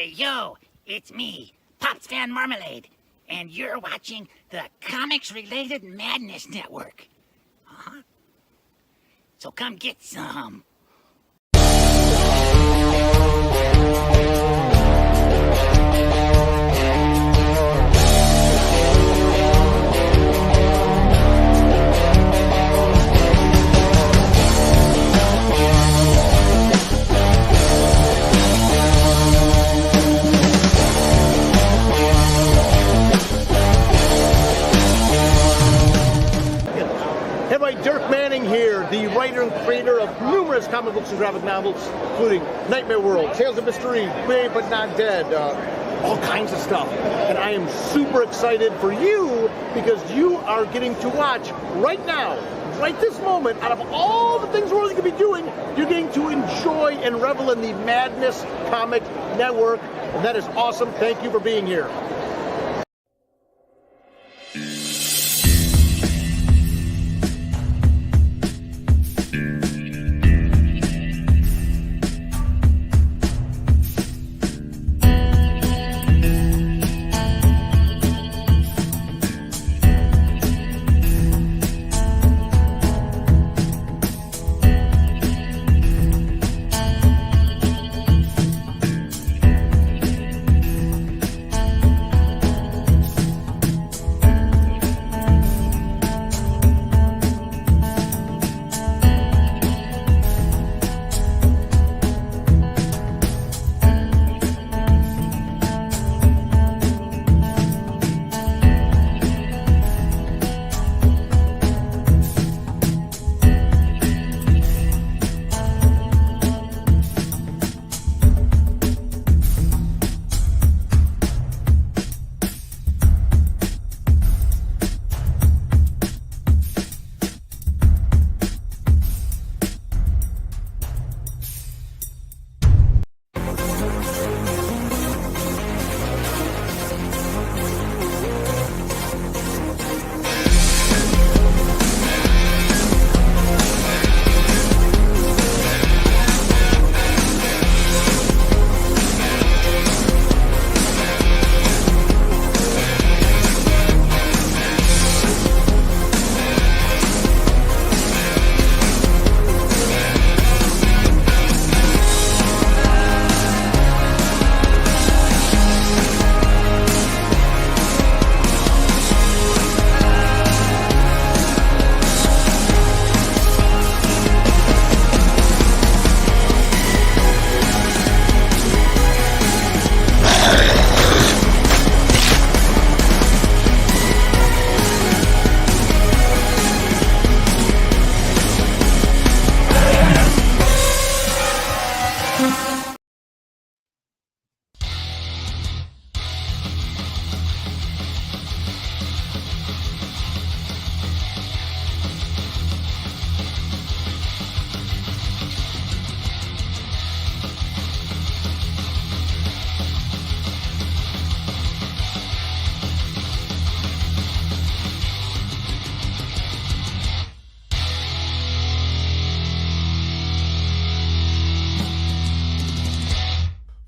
Hey, yo, it's me, Pops Fan Marmalade, and you're watching the Comics-Related Madness Network. So come get some. Here, the writer and creator of numerous comic books and graphic novels, including Nightmare World, Tales of Mystery, Brave But Not Dead, all kinds of stuff. And I am super excited for you because you are getting to watch right now, right this moment, out of all the things we're going to be doing, you're getting to enjoy and revel in the Madness Comic Network. And that is awesome. Thank you for being here.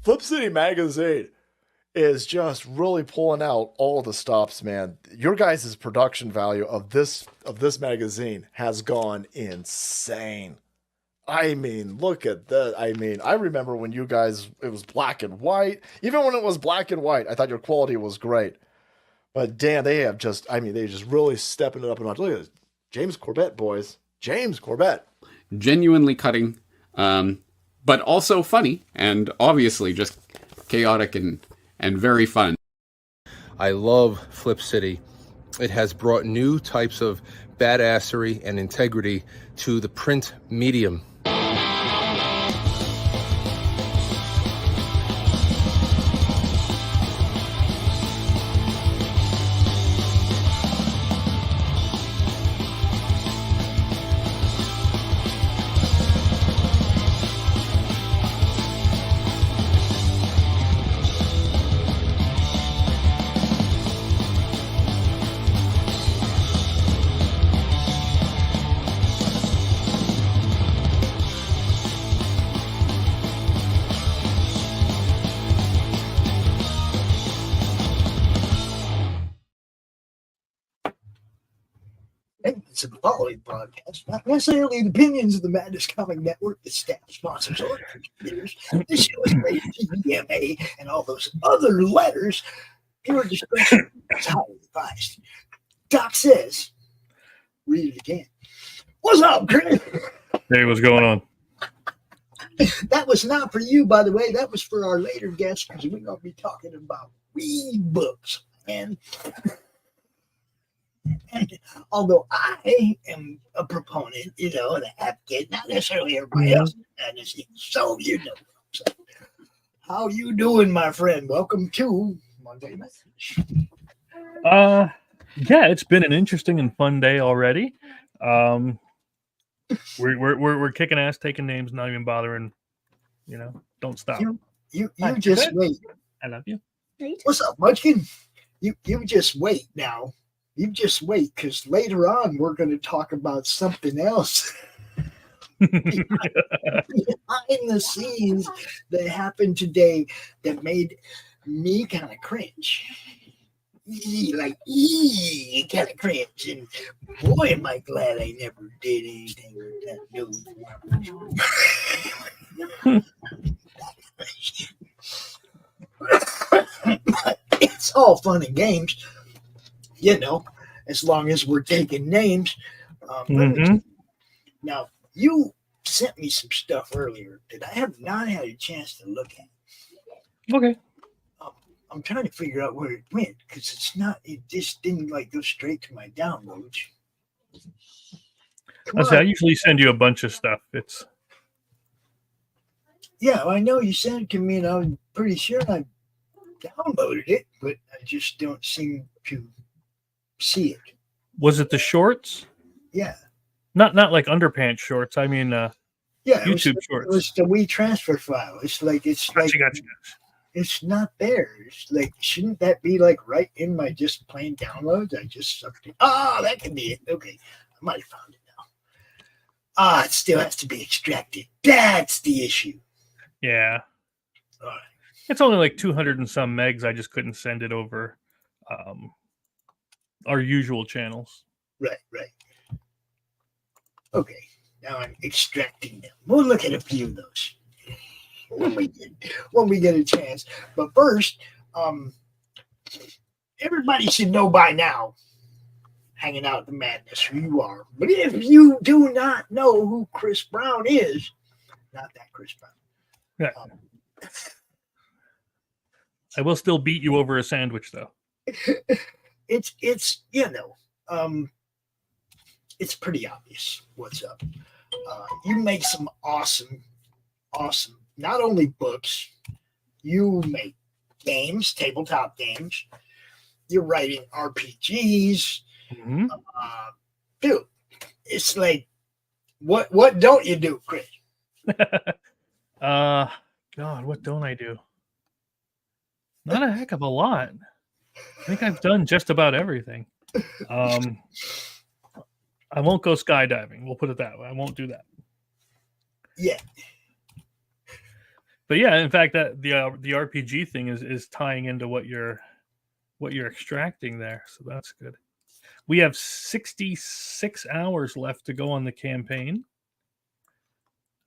Flip City Magazine is just really pulling out all the stops, man. Your guys' production value of this magazine has gone insane. I mean, look at that. I mean, I remember when you guys, it was black and white. Even when it was black and white, I thought your quality was great. But damn, they have just, I mean, they just really stepping it up a notch. Look at this. James Corbett, boys. James Corbett. Genuinely cutting, but also funny, and obviously just chaotic and very fun. I love Flip City. It has brought new types of badassery and integrity to the print medium. of the following broadcast, not necessarily the opinions of the Madness Comic Network, the staff, sponsors, or contributors. This show is rated TVMA and all those other letters. Pure discretion is highly advised. Doc says, read it again. What's up, Chris? Hey, what's going on? That was not for you, by the way. That was for our later guests, because we're going to be talking about read books. And although I am a proponent, an advocate, not necessarily everybody else, so you know. So, how you doing, my friend? Welcome to Monday Message. Yeah, it's been an interesting and fun day already. We're kicking ass, taking names, not even bothering. Don't stop. You just wait. I love you. What's up, Munchkin? You just wait now. You just wait, because later on we're going to talk about something else behind the scenes that happened today that made me kind of cringe. Kind of cringe. And boy, am I glad I never did anything with that dude. It's all fun and games, as long as we're taking names. Now, you sent me some stuff earlier that I have not had a chance to look at. Okay. I'm trying to figure out where it went, because it just didn't go straight to my downloads. I usually send you a bunch of stuff. Yeah, I know you sent it to me, and I'm pretty sure I downloaded it, but I just don't seem to see it. Was it the shorts? Yeah. Not like underpants shorts. I mean, YouTube shorts. It was the Wii transfer file. Gotcha. It's not there. It's shouldn't that be right in my just plain downloads? I just sucked it. That can be it. Okay, I might have found it now. It still has to be extracted. That's the issue. Yeah. All right. It's only 200 and some megs. I just couldn't send it over our usual channels. Right. Okay, now I'm extracting them. We'll look at a few of those when we get a chance. But first, everybody should know by now, hanging out at the Madness, who you are. But if you do not know who Chris Brown is, not that Chris Brown. Yeah. I will still beat you over a sandwich, though. It's it's pretty obvious what's up. You make some awesome, not only books, you make games, tabletop games. You're writing RPGs. Mm-hmm. Dude, it's what don't you do, Chris? God, what don't I do? Not a heck of a lot. I think I've done just about everything. I won't go skydiving. We'll put it that way. I won't do that. Yeah. But yeah, in fact, that the RPG thing is tying into what you're extracting there. So that's good. We have 66 hours left to go on the campaign.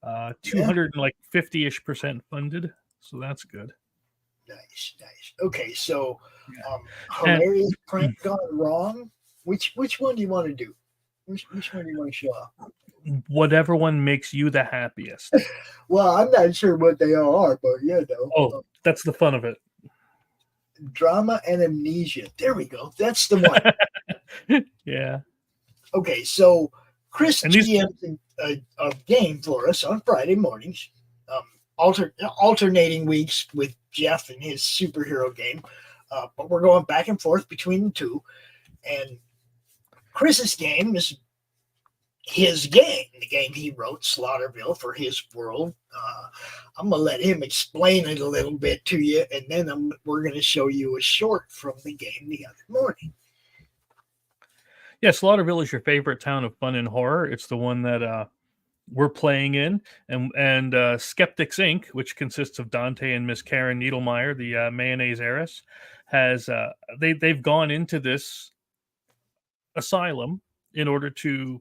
250-ish% funded. So that's good. Nice. Okay, so hilarious prank gone wrong. Which one do you want to do? Which one do you want to show off? Whatever one makes you the happiest. Well, I'm not sure what they all are, but Oh, that's the fun of it. Drama and amnesia. There we go. That's the one. Yeah. Okay, so Chris GM'd a game for us on Friday mornings. Alternating weeks with Jeff and his superhero game. But we're going back and forth between the two. And Chris's game is his game, the game he wrote, Slaughterville, for his world. I'm going to let him explain it a little bit to you, and then we're going to show you a short from the game the other morning. Yeah, Slaughterville is your favorite town of fun and horror. It's the one that we're playing in. And Skeptics Inc., which consists of Dante and Miss Karen Needlemeyer, the mayonnaise heiress, has they've gone into this asylum in order to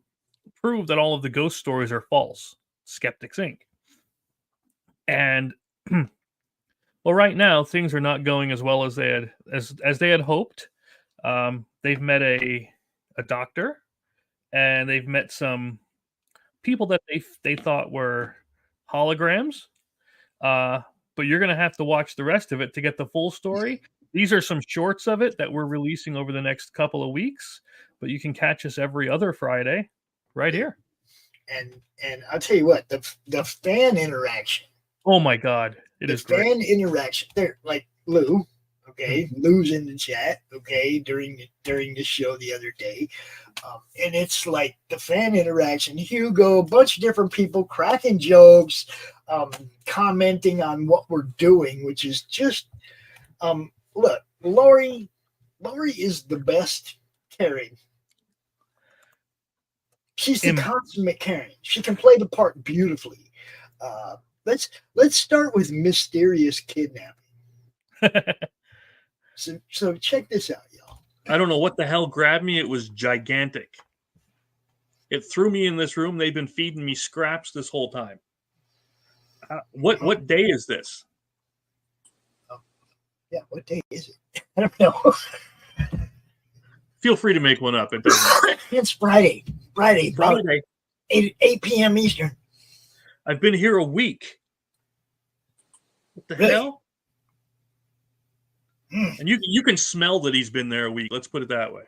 prove that all of the ghost stories are false. Skeptics Inc. And well, right now things are not going as well as they had hoped. They've met a doctor, and they've met some people that they thought were holograms. But you're going to have to watch the rest of it to get the full story. These are some shorts of it that we're releasing over the next couple of weeks, but you can catch us every other Friday right here. And I'll tell you what, the fan interaction. Oh my God, it is great. Fan interaction. They're like Lou, okay, Lou's in the chat, okay, during the show the other day, and it's like the fan interaction. Hugo, a bunch of different people cracking jokes, commenting on what we're doing, which is just, look, Laurie is the best Karen. She's the consummate Karen. She can play the part beautifully. Let's start with mysterious kidnapping. So check this out, y'all. I don't know what the hell grabbed me. It was gigantic. It threw me in this room. They've been feeding me scraps this whole time. What day is this? Yeah, what day is it? I don't know. Feel free to make one up. It doesn't. It's Friday. Friday. 8 p.m. Eastern. I've been here a week. What the hell? And you can smell that he's been there a week. Let's put it that way.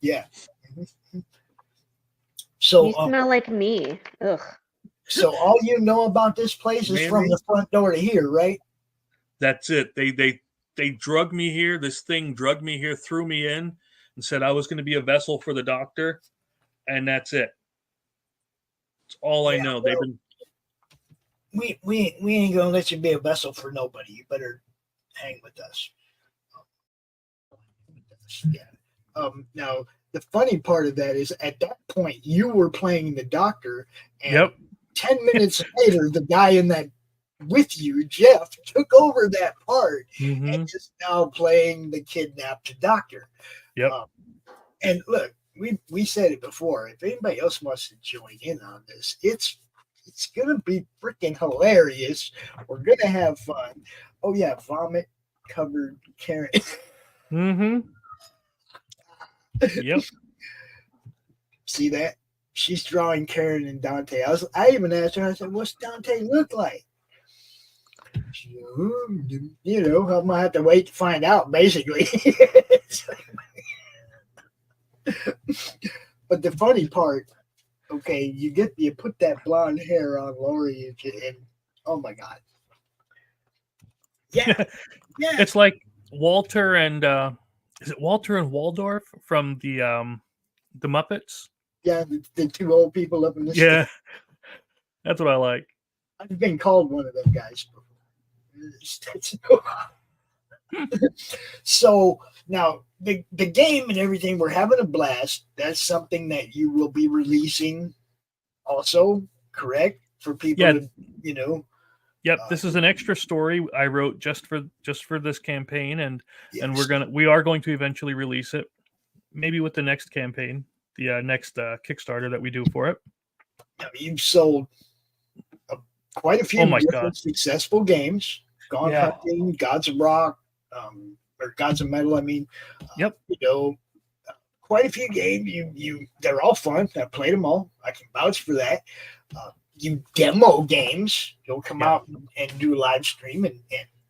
Yeah. So you smell like me. Ugh. So all you know about this place is from the front door to here, right? That's it. They drugged me here. This thing drugged me here, threw me in, and said I was going to be a vessel for the doctor, and that's it. That's all I know. They've been. We ain't gonna let you be a vessel for nobody. You better hang with us. Yeah. Now the funny part of that is at that point you were playing the doctor, and 10 minutes later the guy in that with you, Jeff, took over that part and is now playing the kidnapped doctor. Yep. And look, we said it before. If anybody else wants to join in on this, it's gonna be freaking hilarious. We're gonna have fun. Oh yeah, vomit covered Karen. Yep. See that? She's drawing Karen and Dante. I even asked her, I said, what's Dante look like? You know, I'm gonna have to wait to find out, basically. But the funny part, okay, you put that blonde hair on Laurie and oh my God. Yeah. Yeah. It's like Walter and is it Walter and Waldorf from the Muppets? Yeah, the two old people up in the Yeah. That's what I like. I've been called one of them guys before. So now the game and everything, we're having a blast. That's something that you will be releasing also, correct? For people to, you know. Yep, this is an extra story I wrote just for this campaign, and we are going to eventually release it, maybe with the next campaign, the next Kickstarter that we do for it. Now, you've sold quite a few successful games. Gone Hunting, Gods of Rock, or Gods of Metal. I mean, yep. You know, quite a few games. They're all fun. I played them all. I can vouch for that. You demo games. You'll come out and do a live stream and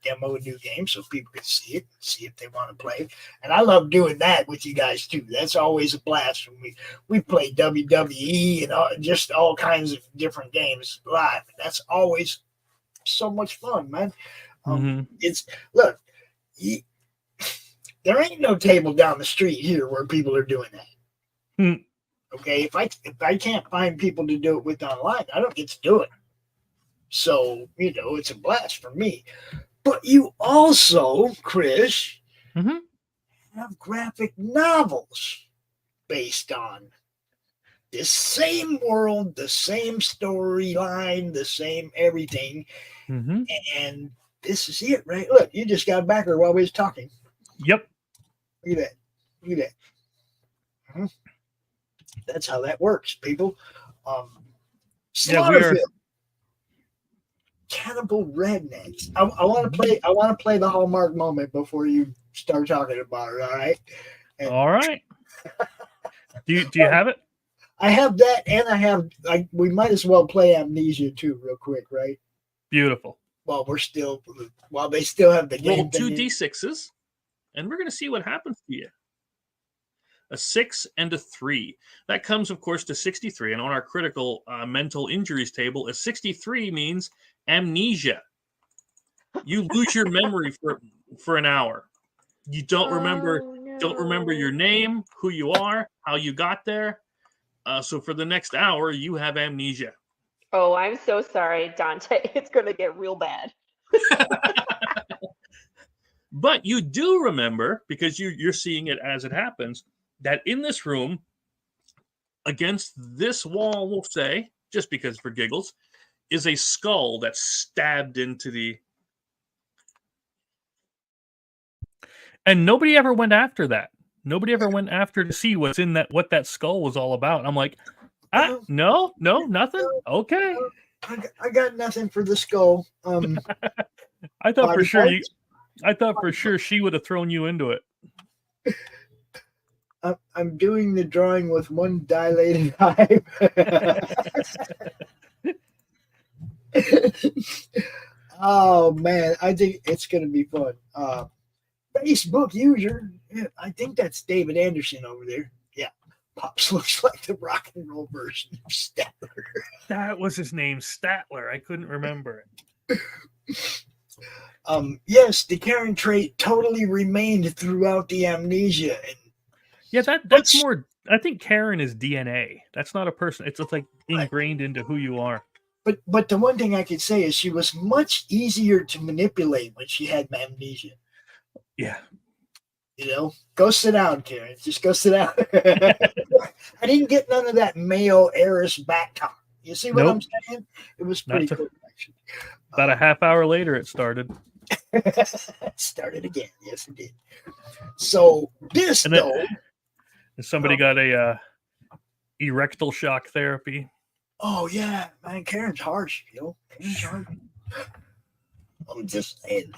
demo a new game so people can see it, see if they want to play. And I love doing that with you guys too. That's always a blast when we play WWE and just all kinds of different games live. That's always so much fun, man. It's look, there ain't no table down the street here where people are doing that. Okay, if I can't find people to do it with online, I don't get to do it. So, you know, it's a blast for me. But you also, Chris, have graphic novels based on the same world, the same storyline, the same everything. And this is it, right? Look, you just got back here while we was talking. Yep. Look at that. Look at that. That's how that works, people. Yeah, we are. Slaughterville. Cannibal Rednecks. I want to play. I want to play the Hallmark moment before you start talking about it. All right. And All right. Do you have it? I have that, and I have. We might as well play Amnesia too, real quick, right? Beautiful. While they still have the game. Roll 2d6s, and we're going to see what happens to you. A 6 and a 3. That comes, of course, to 63. And on our critical mental injuries table, a 63 means amnesia. You lose your memory for an hour. You don't remember your name, who you are, how you got there. So for the next hour, you have amnesia. Oh, I'm so sorry, Dante. It's going to get real bad. But you do remember, because you're seeing it as it happens, that in this room, against this wall, we'll say, just because for giggles, is a skull that's stabbed into the... And nobody ever went after that. Nobody ever went after to see what's in what that skull was all about. I'm like, no, nothing. Okay. I got nothing for the skull. I thought for sure she would have thrown you into it. I'm doing the drawing with one dilated eye. Oh man, I think it's gonna be fun. Facebook user, I think that's David Anderson over there. Yeah, Pops looks like the rock and roll version of Statler. That was his name, Statler. I couldn't remember it. Yes, the Karen trait totally remained throughout the amnesia. And yeah, that's more. I think Karen is DNA. That's not a person. It's like ingrained into who you are. But the one thing I could say is she was much easier to manipulate when she had amnesia. Yeah. You know, go sit down, Karen. Just go sit down. I didn't get none of that male heiress back talk. You see what I'm saying? It was pretty cool, actually. About a half hour later, it started. It started again. Yes, it did. So this, and though. Somebody got a erectile shock therapy. Oh, yeah. Man, Karen's harsh, you know. Karen's harsh. I'm just saying.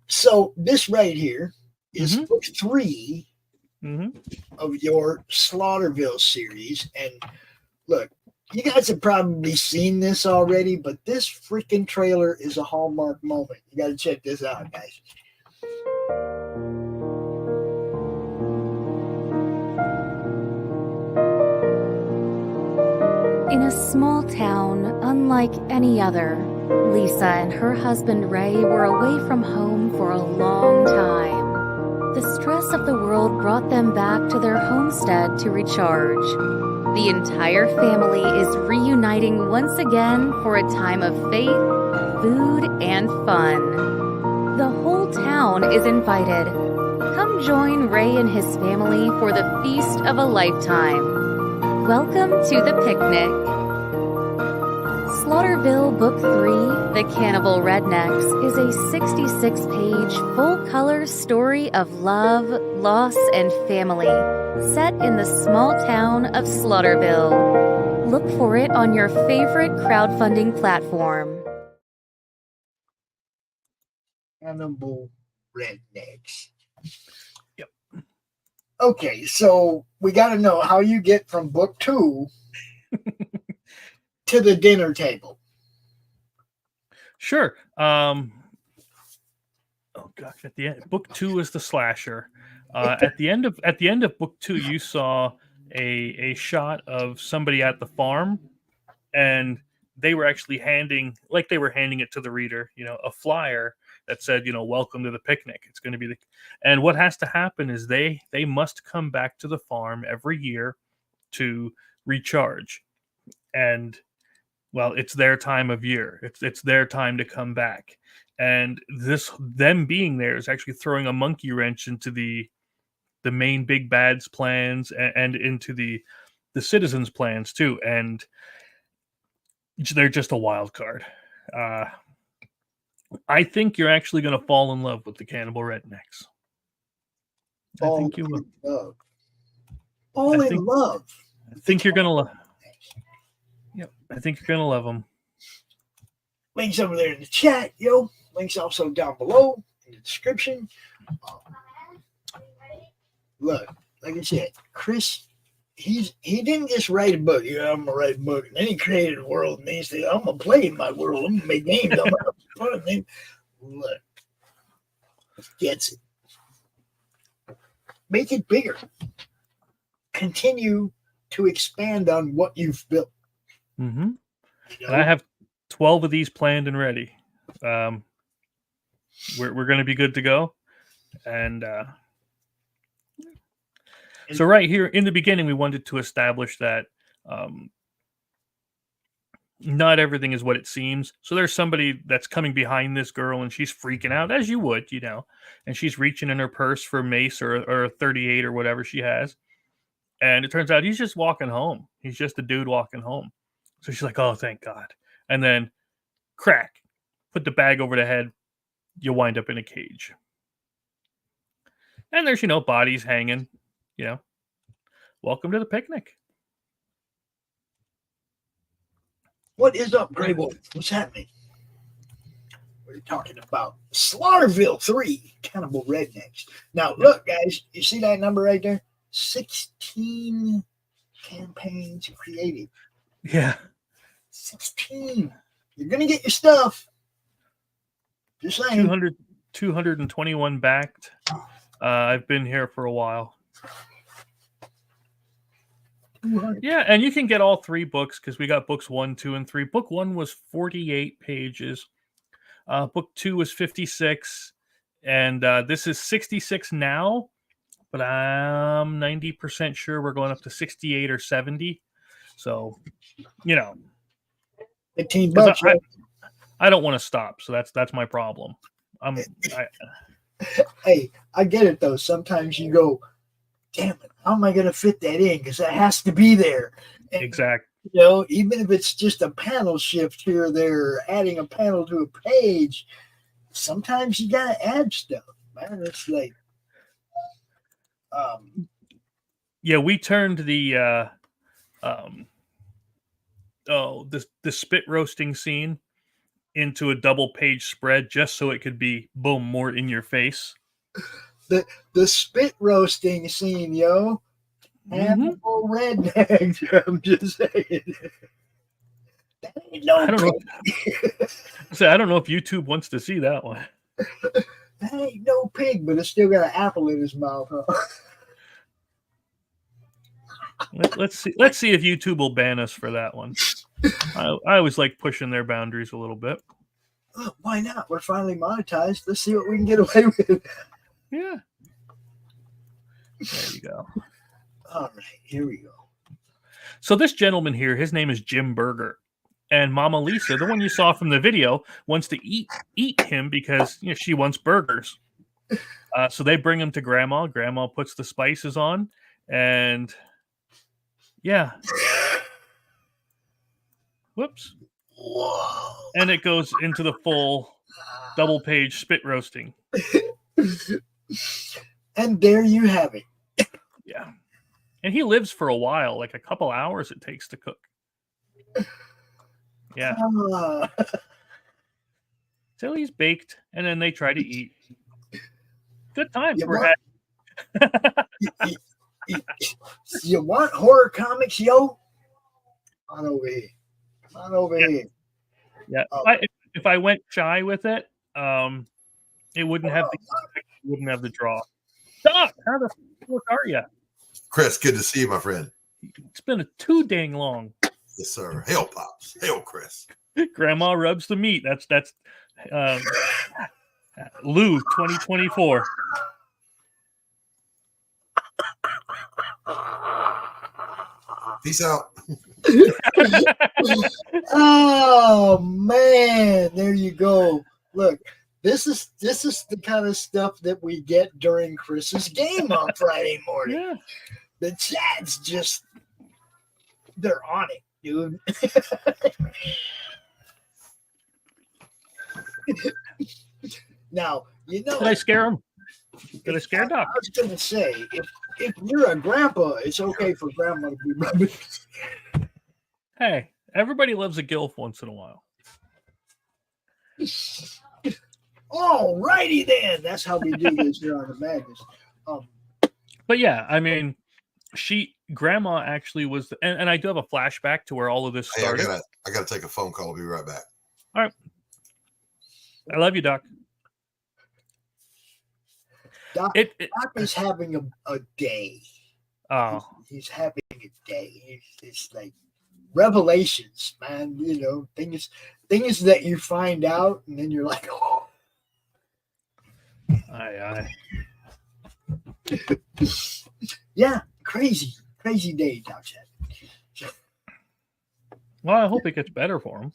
So this right here is book 3 of your Slaughterville series. And look, you guys have probably seen this already, but this freaking trailer is a Hallmark moment. You got to check this out, guys. In a small town, unlike any other, Lisa and her husband Ray were away from home for a long time. The stress of the world brought them back to their homestead to recharge. The entire family is reuniting once again for a time of faith, food, and fun. The whole town is invited. Come join Ray and his family for the feast of a lifetime. Welcome to the picnic. Slaughterville Book 3, The Cannibal Rednecks, is a 66-page, full-color story of love, loss, and family, set in the small town of Slaughterville. Look for it on your favorite crowdfunding platform. Cannibal Rednecks. Yep. Okay, so we got to know how you get from book 2 to the dinner table. Sure. Oh gosh, at the end, book 2 is the slasher. At the end of book 2, you saw a shot of somebody at the farm, and they were actually handing it to the reader, a flyer that said, welcome to the picnic. It's going to be and what has to happen is they must come back to the farm every year to recharge. And well, it's their time of year. It's their time to come back. And them being there is actually throwing a monkey wrench into the main big bad's plans and into the citizens' plans too. And they're just a wild card. I think you're actually going to fall in love with the Cannibal Rednecks. I think you will. all in love. I think you're gonna love. Yep, I think you're gonna love them. Links over there in the chat, yo. Links also down below in the description. Look, like I said, Chris, he didn't just write a book. Yeah, I'm gonna write a book, and then he created a world, and then he said, I'm gonna play in my world. I'm gonna make games. I'm gonna have fun. And look, gets it. Make it bigger. Continue to expand on what you've built. Mm-hmm. You know? And I have 12 of these planned and ready. We're going to be good to go. And so right here in the beginning, we wanted to establish that not everything is what it seems. So there's somebody that's coming behind this girl, and she's freaking out, as you would, you know. And she's reaching in her purse for a mace or a 38 or whatever she has. And it turns out he's just walking home. He's just a dude walking home. So she's like, oh, thank God. And then crack, put the bag over the head. You wind up in a cage. And there's, bodies hanging, Welcome to the picnic. What is up, Grey Boy? What's happening? We're talking about Slaughterville 3, Cannibal Rednecks. Now, look, guys, you see that number right there? 16 campaigns created. Yeah. 16. You're going to get your stuff. Just saying. 221 backed. I've been here for a while. Yeah, and you can get all 3 books because we got books 1, 2, and 3. Book 1 was 48 pages. Book 2 was 56. And this is 66 now. But I'm 90% sure we're going up to 68 or 70. So, 15 bucks. I don't want to stop, so that's my problem. Hey, I get it though. Sometimes you go, damn it, how am I going to fit that in? Because that has to be there. And, exactly. Even if it's just a panel shift here or there, adding a panel to a page, sometimes you got to add stuff, man. It's like, yeah, we turned the spit roasting scene into a double page spread just so it could be boom more in your face. The spit roasting scene, yo. Animal redneck. I'm just saying. That ain't no I don't know if YouTube wants to see that one. That ain't no pig, but it's still got an apple in his mouth, huh? Let's see if YouTube will ban us for that one. I always like pushing their boundaries a little bit. Look, why not? We're finally monetized. Let's see what we can get away with. Yeah. There you go. All right, here we go. So this gentleman here, his name is Jim Burger. And Mama Lisa, the one you saw from the video, wants to eat him because she wants burgers. So they bring him to Grandma. Grandma puts the spices on, and yeah. Whoops. Whoa. And it goes into the full double page spit roasting. And there you have it. Yeah. And he lives for a while, like a couple hours it takes to cook. Yeah. Till he's baked, and then they try to eat. Good times we're having. You want horror comics, yo? Come on over here. Come on over here. Yeah. If I went shy with it, it wouldn't have the draw. Doc, how the fuck are you? Chris, good to see you, my friend. It's been too dang long. Yes, sir. Hail, Pops. Hail, Chris. Grandma rubs the meat. That's Lou 2024. Peace out. Oh man, there you go. Look, this is the kind of stuff that we get during Chris's game on Friday morning. Yeah. The chat's just they're on it, dude. Now, Did I scare him? Did I scare Doc? I was gonna say if you're a grandpa, it's okay for grandma to be rubbing. Hey, everybody loves a gilf once in a while. All righty then. That's how we do this here on the Madness. But yeah, I mean, grandma actually was, and I do have a flashback to where all of this started. Hey, I gotta take a phone call. I'll be right back. All right. I love you, Doc. Doc is having a day. Oh. He's having a day. It's like revelations, man. You know, things that you find out, and then you're like, oh. Aye. Yeah, crazy day, Doc said. Well, I hope it gets better for him.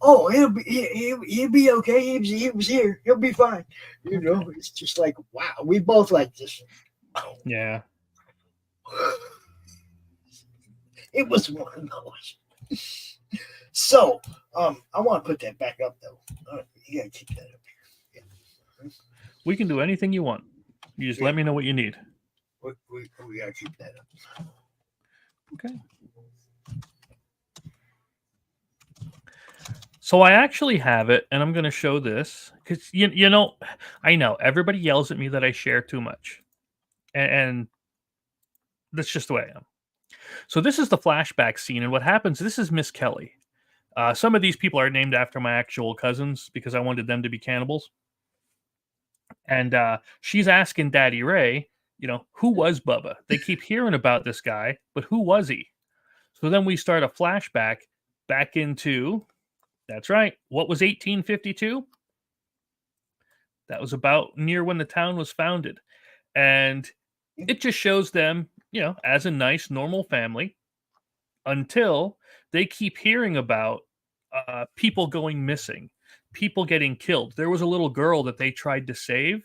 Oh, he'll be okay. He was here. He'll be fine. You know, it's just like, wow. We both like this. Yeah. It was one of those. So, I want to put that back up though. You gotta keep that up here. Yeah. We can do anything you want. You just let me know what you need. We gotta keep that up. Okay. So I actually have it, and I'm going to show this because you know, I know everybody yells at me that I share too much, and that's just the way I am. So this is the flashback scene, and what happens? This is Miss Kelly. Some of these people are named after my actual cousins because I wanted them to be cannibals, and she's asking Daddy Ray, you know, who was Bubba? They keep hearing about this guy, but who was he? So then we start a flashback back into. That's right. What was 1852? That was about near when the town was founded. And it just shows them, you know, as a nice, normal family until they keep hearing about people going missing, people getting killed. There was a little girl that they tried to save,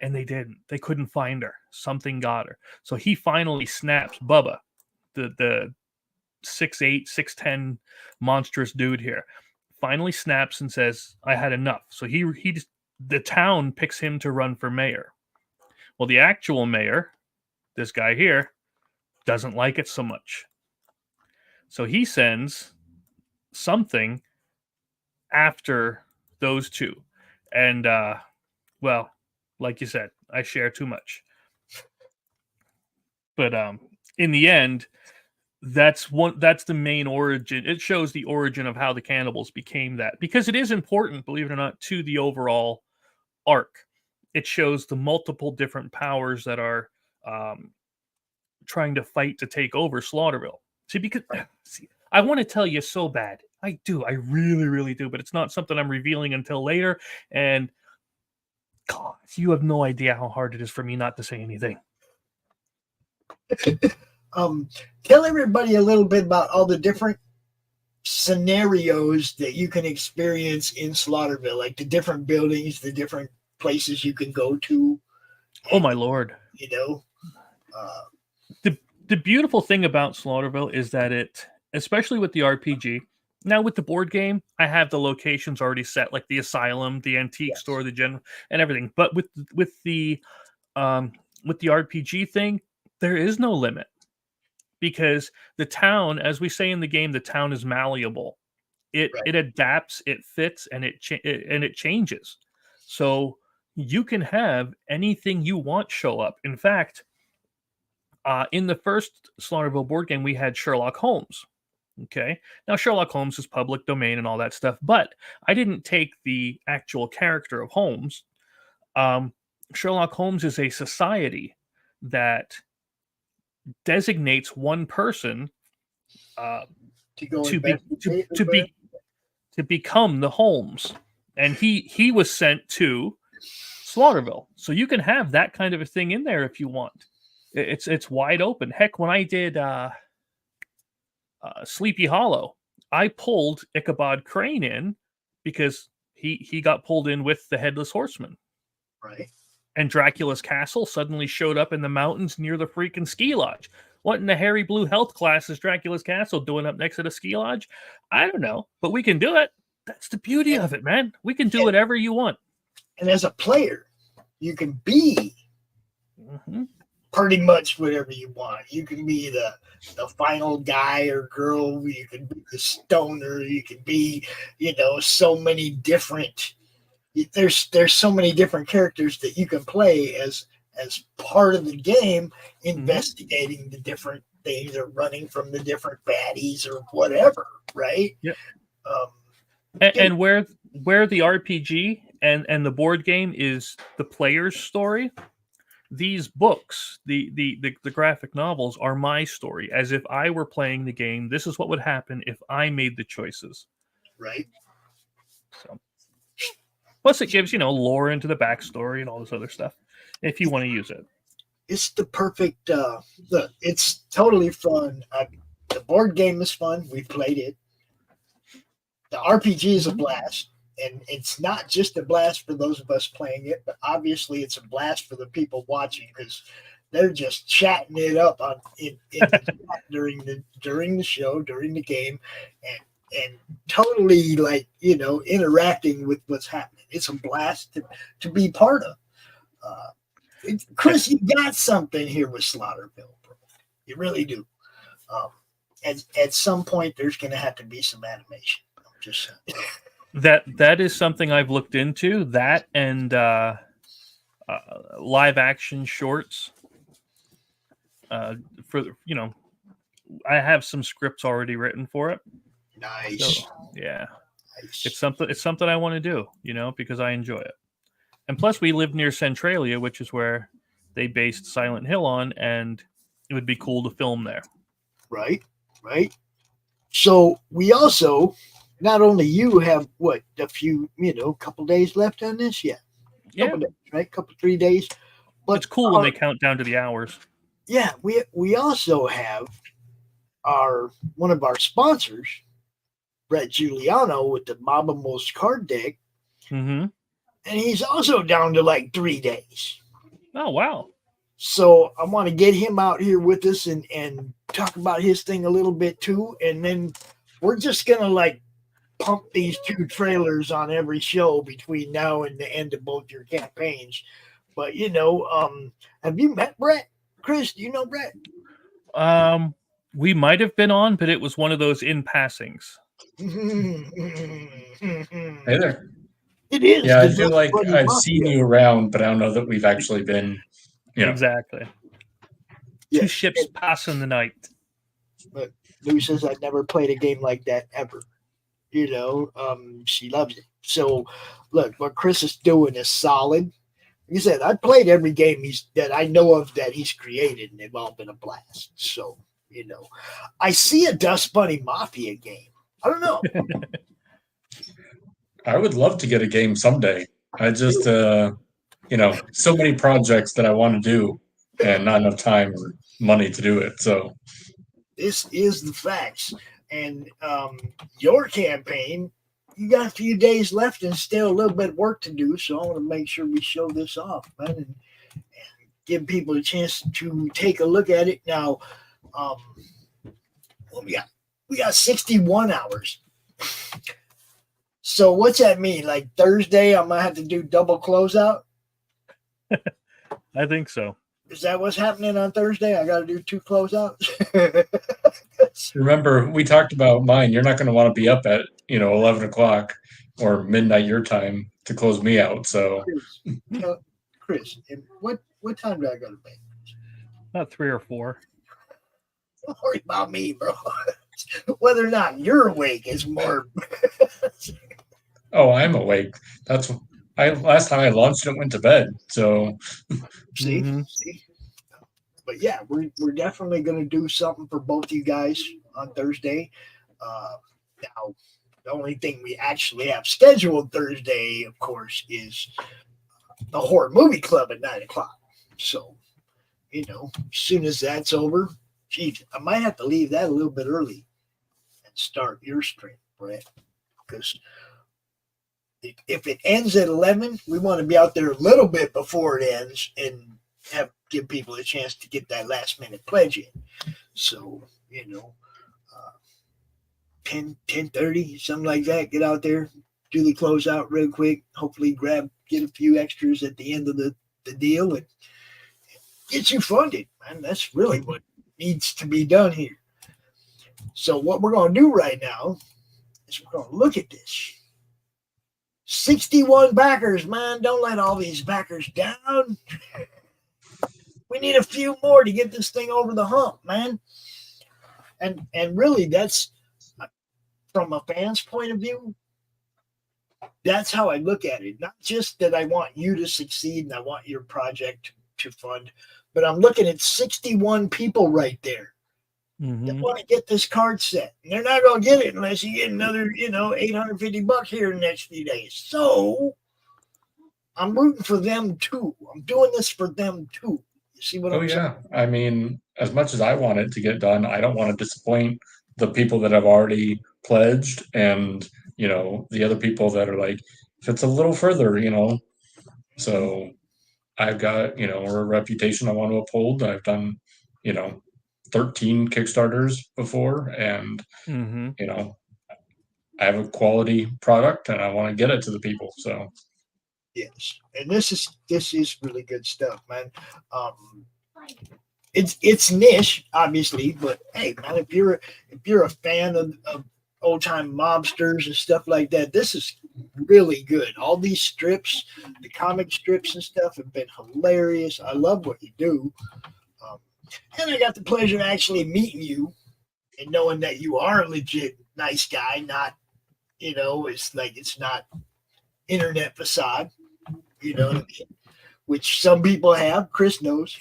and they didn't. They couldn't find her. Something got her. So he finally snaps Bubba, the 6'8", 6'10" monstrous dude here. Finally snaps and says, I had enough. So the town picks him to run for mayor. Well, the actual mayor, this guy here, doesn't like it so much. So he sends something after those two. And, well, like you said, I share too much. But in the end, that's the main origin. It shows the origin of how the cannibals became that, because it is important, believe it or not, to the overall arc. It shows the multiple different powers that are trying to fight to take over Slaughterville. Because I want to tell you so bad. I really, really do, but it's not something I'm revealing until later. And God, you have no idea how hard it is for me not to say anything. Tell everybody a little bit about all the different scenarios that you can experience in Slaughterville, like the different buildings, the different places you can go to. Oh my Lord. You know, the beautiful thing about Slaughterville is that it, especially with the RPG, now with the board game, I have the locations already set, like the asylum, the antique store, the general, and everything. But with the RPG thing, there is no limit. Because the town, as we say in the game, the town is malleable. It adapts, it fits, and it changes. So you can have anything you want show up. In fact, in the first Slaughterville board game, we had Sherlock Holmes. Okay, now Sherlock Holmes is public domain and all that stuff, but I didn't take the actual character of Holmes. Sherlock Holmes is a society that designates one person to become the Holmes, and he was sent to Slaughterville. So you can have that kind of a thing in there if you want. It's wide open. Heck, when I did Sleepy Hollow, I pulled Ichabod Crane in because he got pulled in with the Headless Horseman. Right. And Dracula's castle suddenly showed up in the mountains near the freaking ski lodge. What in the hairy blue health class is Dracula's castle doing up next to the ski lodge? I don't know, but we can do it. That's the beauty of it, man. We can do whatever you want. And as a player, you can be pretty much whatever you want. You can be the final guy or girl. You can be the stoner. You can be, so many different. There's so many different characters that you can play as part of the game, investigating the different things or running from the different baddies or whatever, right? Yep. And where the RPG and the board game is the player's story, these books, the graphic novels, are my story. As if I were playing the game, this is what would happen if I made the choices. Right. So, plus it gives lore into the backstory and all this other stuff if you want to use it. It's the perfect. Look, it's totally fun. The board game is fun. We played it. The RPG is a blast. And it's not just a blast for those of us playing it, but obviously it's a blast for the people watching, because they're just chatting it up in the chat during the show, during the game, and totally interacting with what's happening. It's a blast to be part of. Chris, you got something here with Slaughterville, bro. You really do. At some point, there's going to have to be some animation. I'm just saying. That is something I've looked into. That and live action shorts. I have some scripts already written for it. Nice. So, yeah. Nice. It's something I want to do, because I enjoy it. And plus, we live near Centralia, which is where they based Silent Hill on, and it would be cool to film there. Right. So we also. Not only you have a few, couple days left on this yet. Yeah. Days, right? 3 days. But it's cool when they count down to the hours. Yeah, we also have one of our sponsors, Bret Juliano, with the Mobimals card deck. Mm-hmm. And he's also down to 3 days. Oh, wow. So I want to get him out here with us and talk about his thing a little bit too. And then we're just going to pump these 2 trailers on every show between now and the end of both your campaigns. But have you met Bret? Chris, do you know Bret? We might have been on, but it was one of those in passings. Hey there. It is. Yeah, I feel like I've seen you around, but I don't know that we've actually been Exactly. Yeah. 2 ships passing the night. But Lou says I've never played a game like that ever. She loves it. So, look, what Chris is doing is solid. Like I said, I played every game that I know of that he's created, and they've all been a blast. So, I see a DustBunnyMafia game. I don't know. I would love to get a game someday. I just, so many projects that I want to do, and not enough time or money to do it. So, this is the facts. And your campaign, you got a few days left and still a little bit of work to do. So I want to make sure we show this off, man, and give people a chance to take a look at it. Now, we got 61 hours. So what's that mean? Thursday, I might have to do double closeout? I think so. Is that what's happening on Thursday? I got to do 2 closeouts. Remember, we talked about mine. You're not going to want to be up at 11 o'clock or midnight your time to close me out. So, Chris, what time do I go to bed? About 3 or 4. Don't worry about me, bro. Whether or not you're awake is more. Oh, I'm awake. Last time I launched it, went to bed. So, see. But yeah, we're definitely going to do something for both you guys on Thursday. Now, the only thing we actually have scheduled Thursday, of course, is the Horror Movie Club at 9 o'clock. So, as soon as that's over, geez, I might have to leave that a little bit early and start your stream, Bret, because if it ends at 11, we want to be out there a little bit before it ends and give people a chance to get that last minute pledge in. So, 10:30, something like that. Get out there, do the closeout real quick. Hopefully get a few extras at the end of the deal and get you funded, man. That's really what needs to be done here. So what we're going to do right now is we're going to look at this. 61 backers, man. Don't let all these backers down. We need a few more to get this thing over the hump, man. And really, that's from a fan's point of view. That's how I look at it. Not just that I want you to succeed and I want your project to fund, but I'm looking at 61 people right there that want to get this card set. And they're not going to get it unless you get another, $850 here in the next few days. So I'm rooting for them too. I'm doing this for them too. You see what I'm saying? I mean, as much as I want it to get done, I don't want to disappoint the people that have already pledged and, the other people that are like, if it's a little further, So I've got, a reputation I want to uphold. I've done, 13 Kickstarters before, and, I have a quality product and I want to get it to the people. So yes, and this is really good stuff, man. It's niche, obviously, but hey, man, if you're a fan of old time mobsters and stuff like that, this is really good. All these strips, the comic strips and stuff, have been hilarious. I love what you do, and I got the pleasure of actually meeting you and knowing that you are a legit nice guy. Not, it's not internet facade, which some people have. Chris knows.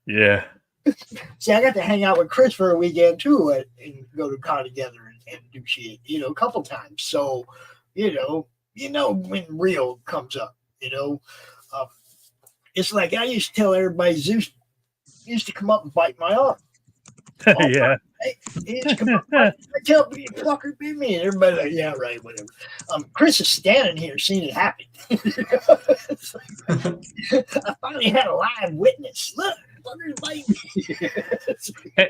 Yeah. See, I got to hang out with Chris for a weekend too, and go to con together and do shit, a couple times. So, when real comes up, it's like I used to tell everybody Zeus used to come up and bite my arm. Yeah. He used to come up, I tell me, fucker, beat me, and everybody's like, yeah, right, whatever. Chris is standing here seeing it happen. I finally had a live witness. Look.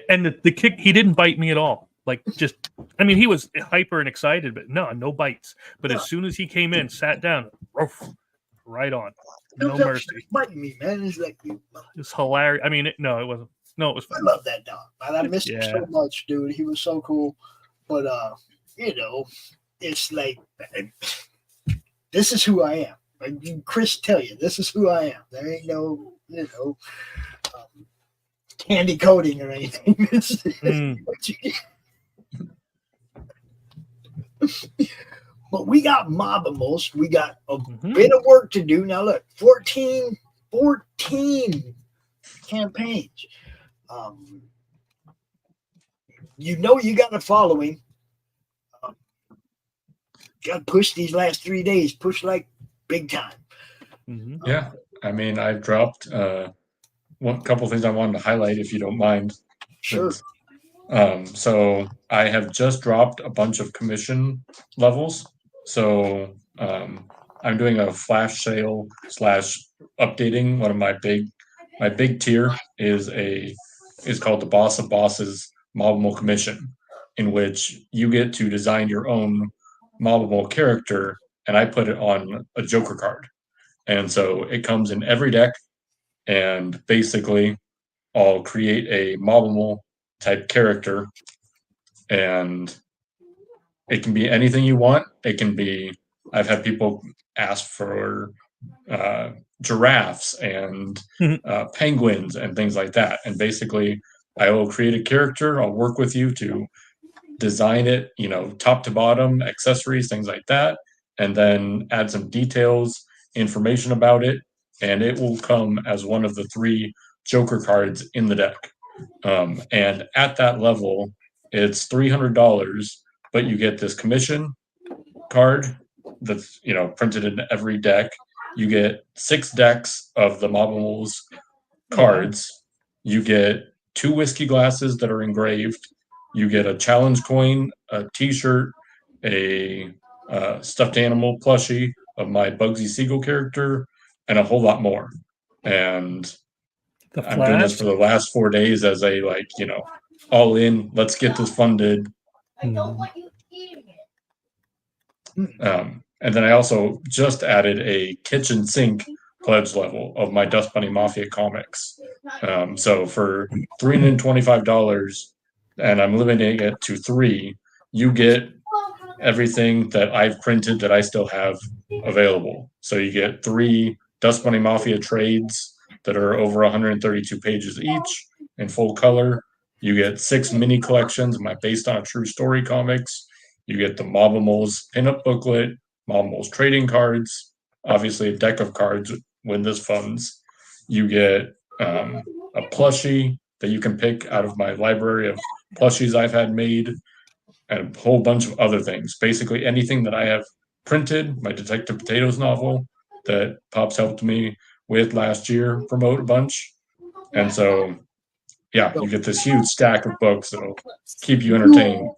And the kick, he didn't bite me at all. Like, he was hyper and excited, but no bites. But as soon as he came in, sat down, right on, no mercy. Biting me, man. It's like it's hilarious. It wasn't. No, it was fun. I love that dog. I miss him so much, dude. He was so cool. But it's like this is who I am. Like Chris tell you, this is who I am. There ain't no, candy coating or anything. But we got Mobimals. We got a bit of work to do. Now look, 14 campaigns. You got a following. Got to push these last 3 days. Push like big time. Yeah, I've dropped one couple things I wanted to highlight, if you don't mind. Sure. So I have just dropped a bunch of commission levels. So I'm doing a flash sale / updating. One of my big tier is called the Boss of Bosses Mobimal Commission, in which you get to design your own Mobimal character, and I put it on a Joker card. And so it comes in every deck, and basically I'll create a Mobimal type character, and it can be anything you want. It can be, I've had people ask for giraffes and penguins and things like that. And basically I will create a character. I'll work with you to design it, top to bottom, accessories, things like that, and then add some details, information about it, and it will come as one of the 3 Joker cards in the deck. And at that level, it's $300, but you get this commission card that's printed in every deck. You get 6 decks of the Mobimals cards. You get 2 whiskey glasses that are engraved. You get a challenge coin, a T-shirt, a stuffed animal plushie of my Bugsy Siegel character, and a whole lot more. And I'm doing this for the last 4 days as a all in. Let's get this funded. I don't want you eating it. And then I also just added a kitchen sink pledge level of my Dust Bunny Mafia comics. So for $325, and I'm limiting it to 3, you get everything that I've printed that I still have available. So you get 3 Dust Bunny Mafia trades that are over 132 pages each in full color. You get 6 mini collections of my Based on a True Story comics. You get the Mobimals pinup booklet, Mobimals trading cards, obviously a deck of cards when this funds. You get a plushie that you can pick out of my library of plushies I've had made, and a whole bunch of other things. Basically anything that I have printed, my Detective Potatoes novel that Pops helped me with last year, promote a bunch. And so, yeah, you get this huge stack of books that'll keep you entertained.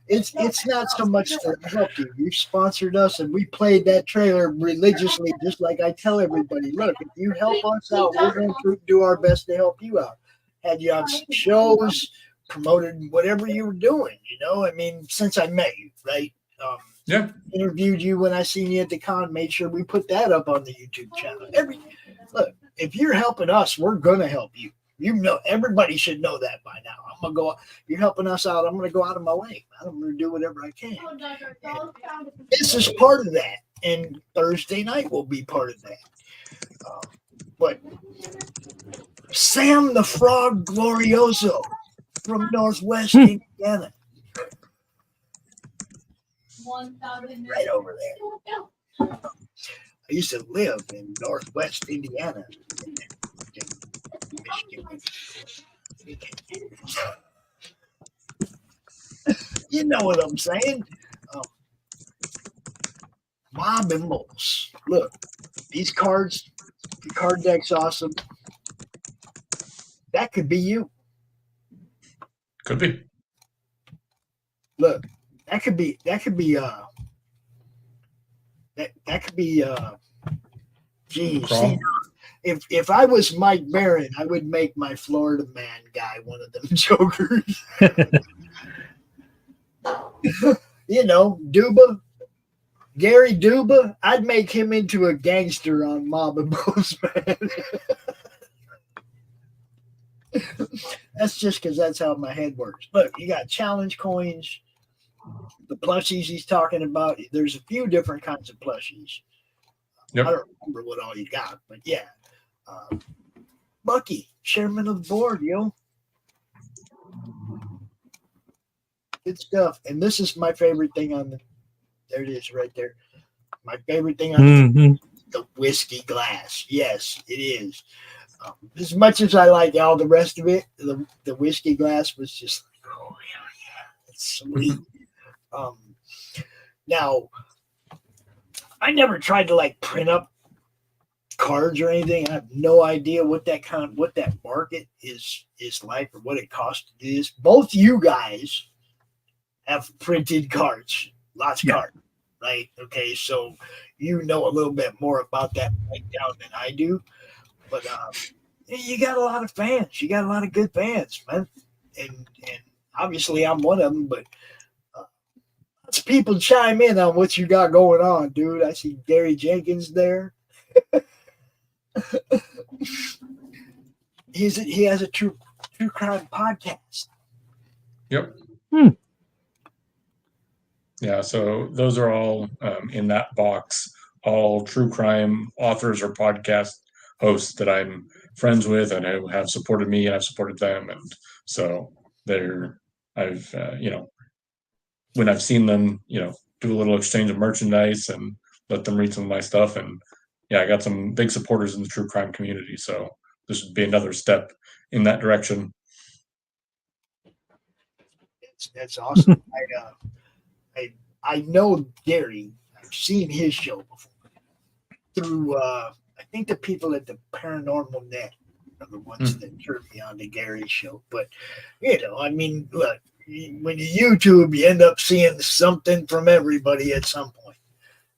It's not so much to help you. You've sponsored us, and we played that trailer religiously, just like I tell everybody. Look, if you help us out, we're going to do our best to help you out. Had you on shows, promoted whatever you were doing, you know? I mean, since I met you, right? Yeah. Interviewed you when I seen you at the con, made sure we put that up on the YouTube channel. Look, if you're helping us, we're going to help you. You know, everybody should know that by now. I'm going to go, you're helping us out. I'm going to go out of my way. I'm going to do whatever I can. And this is part of that. And Thursday night will be part of that. But Sam the Frog Glorioso from Northwest Indiana. Right over there. I used to live in Northwest Indiana. You know what I'm saying? Mobimals. Look, these cards, the card deck's awesome. That could be you. Could be. Look, that could be geez. See, if I was Mike Barron, I would make my Florida Man guy one of them jokers. You know, Duba, Gary Duba, I'd make him into a gangster on Mobimals, man. That's just because that's how my head works. Look, you got challenge coins, the plushies he's talking about. There's a few different kinds of plushies. Yep. I don't remember what all you got, but yeah. Bucky, chairman of the board, yo. Good stuff. And this is my favorite thing on there it is right there. My favorite thing on the whiskey glass. Yes, it is. As much as I like all the rest of it, the whiskey glass was just like, oh, yeah, it's sweet. Now, I never tried to like print up cards or anything. I have no idea what that market is like or what it costs to do this. Both you guys have printed cards, lots of cards, right? Okay, so you know a little bit more about that breakdown than I do. But you got a lot of fans. You got a lot of good fans, man. And obviously I'm one of them, but lots of people chime in on what you got going on, dude. I see Gary Jenkins there. He has a true crime podcast. Yep. Yeah, so those are all in that box, all true crime authors or podcast hosts that I'm friends with and who have supported me and I've supported them. And so I've when I've seen them, do a little exchange of merchandise and let them read some of my stuff. And yeah, I got some big supporters in the true crime community. So this would be another step in that direction. That's awesome. I know Gary. I've seen his show before through I think the people at the Paranormal Net are the ones that turned me on to Gary's show. But I mean, look, when you YouTube, you end up seeing something from everybody at some point.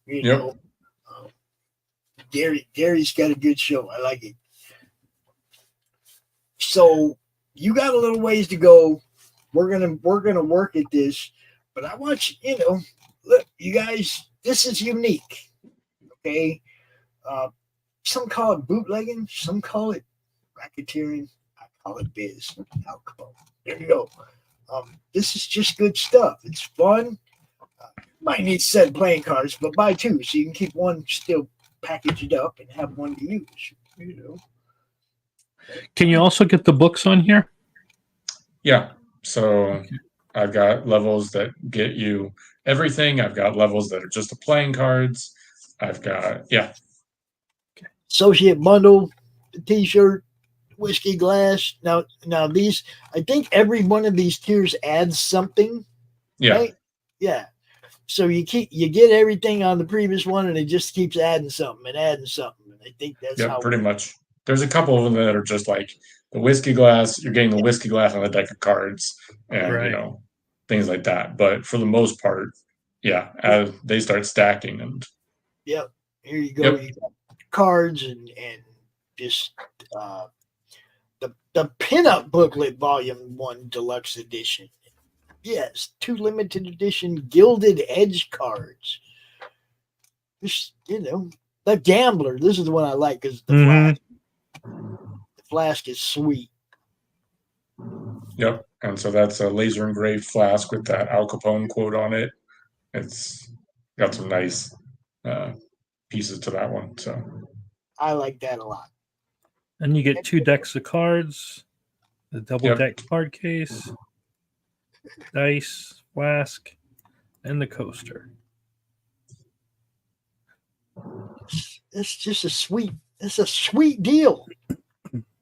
You know, Gary's got a good show. I like it. So you got a little ways to go. We're gonna work at this, but I want you, look, you guys, this is unique. Okay. Some call it bootlegging, some call it racketeering. I call it biz. Alcohol. There you go. This is just good stuff. It's fun. Might need set playing cards, but buy two so you can keep one still packaged up and have one to use. You know. Can you also get the books on here? Yeah. So I've got levels that get you everything. I've got levels that are just the playing cards. I've got Associate bundle, the T-shirt, whiskey glass. Now these. I think every one of these tiers adds something. Yeah. Right? Yeah. So you get everything on the previous one, and it just keeps adding something and adding something. And I think that's how pretty much. There's a couple of them that are just like the whiskey glass. You're getting the whiskey glass on a deck of cards, and things like that. But for the most part, as they start stacking and. Yep. Here you go. You got cards and just the pinup booklet, Volume 1 Deluxe Edition. Yes, 2 limited edition gilded edge cards. Just, the Gambler. This is the one I like because the flask is sweet. Yep, and so that's a laser engraved flask with that Al Capone quote on it. It's got some nice pieces to that one. So I like that a lot. And you get 2 decks of cards, the double deck card case, dice, flask, and the coaster. It's just a sweet deal.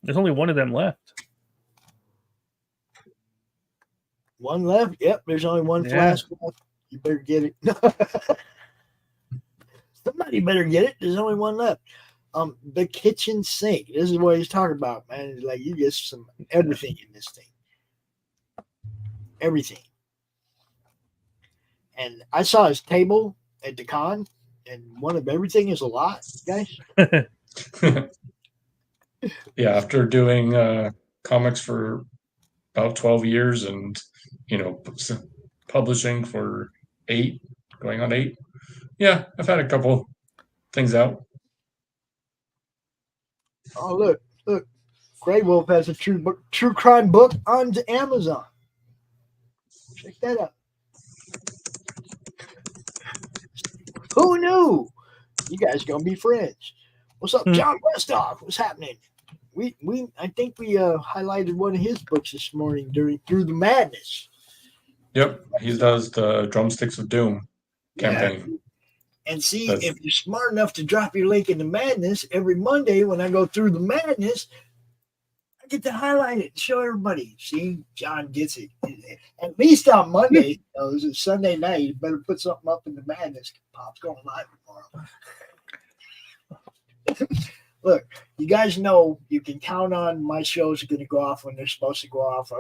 There's only one of them left. One left? Yep, there's only one flask left. You better get it. Somebody better get it. There's only one left. The kitchen sink. This is what he's talking about, man. It's like you get some everything in this thing. Everything. And I saw his table at the con, and one of everything is a lot, guys. Yeah, after doing comics for about 12 years and, publishing for 8, going on 8. Yeah, I've had a couple things out. Oh, look. Grey Wolf has a true crime book on Amazon. Check that out. Who knew? You guys gonna be friends. What's up, John Westoff? What's happening? I think we highlighted one of his books this morning Through the Madness. Yep, he does the Drumsticks of Doom campaign. And see, if you're smart enough to drop your link in the Madness, every Monday when I go through the Madness, I get to highlight it and show everybody. See, John gets it. At least on Monday, it's Sunday night, you better put something up in the Madness. Pop's going live tomorrow. Look, you guys know you can count on my shows are going to go off when they're supposed to go off.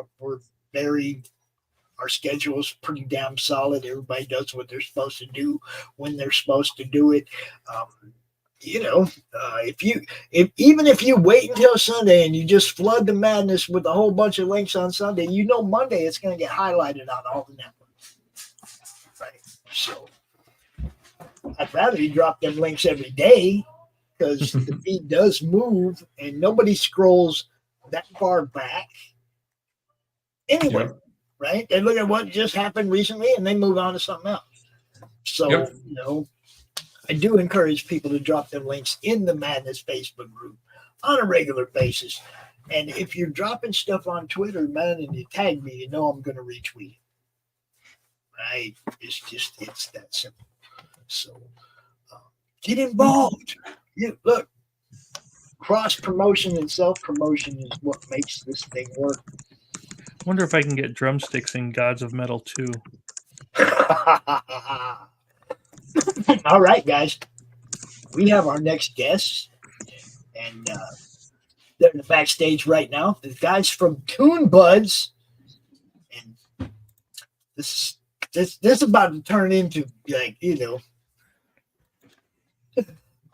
Our schedule is pretty damn solid. Everybody does what they're supposed to do when they're supposed to do it. Even if you wait until Sunday and you just flood the Madness with a whole bunch of links on Sunday, Monday it's going to get highlighted on all the networks. Right? So I'd rather you drop them links every day because the feed does move and nobody scrolls that far back. Anyway. Yep. Right? They look at what just happened recently and they move on to something else. So, I do encourage people to drop their links in the Madness Facebook group on a regular basis. And if you're dropping stuff on Twitter, man, and you tag me, I'm going to retweet it. Right? It's that simple. So, get involved. Look, cross promotion and self promotion is what makes this thing work. I wonder if I can get drumsticks in Gods of Metal 2. All right, guys. We have our next guests, and they're in the backstage right now. The guys from Toon Buds, and this is about to turn into this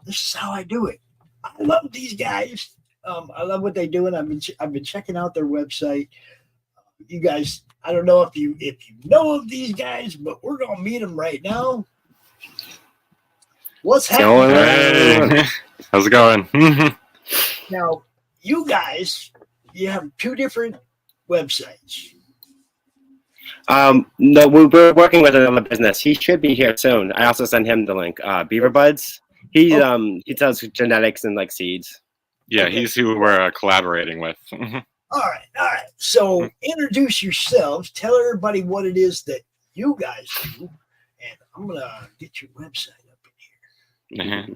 is how I do it. I love these guys. I love what they do, and I've been checking out their website. You guys, I don't know if you know of these guys, but we're gonna meet them right now. What's happening? How's it going? Now, you guys, you have 2 different websites. No, we're working with another business. He should be here soon. I also sent him the link. Beaver Buds. He sells genetics and like seeds. Yeah, he's who we're collaborating with. All right. So introduce yourselves. Tell everybody what it is that you guys do, and I'm gonna get your website up in here.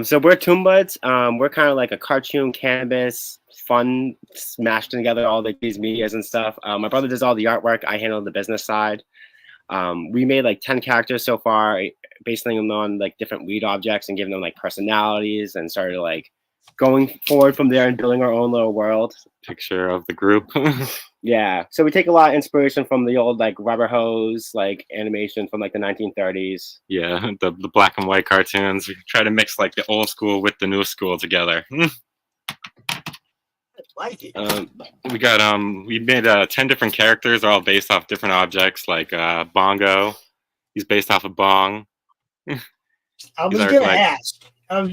So we're Toon Buds. We're kind of like a cartoon cannabis fun smashed together all these medias and stuff. My brother does all the artwork. I handle the business side. We made like 10 characters so far, basing them on like different weed objects and giving them like personalities, and started like going forward from there and building our own little world. Picture of the group. Yeah. So we take a lot of inspiration from the old like rubber hose like animation from like the 1930s. Yeah, the black and white cartoons. We try to mix like the old school with the new school together. Like it. We made 10 different characters, all based off different objects, like Bongo. He's based off of Bong. I was gonna ask. Your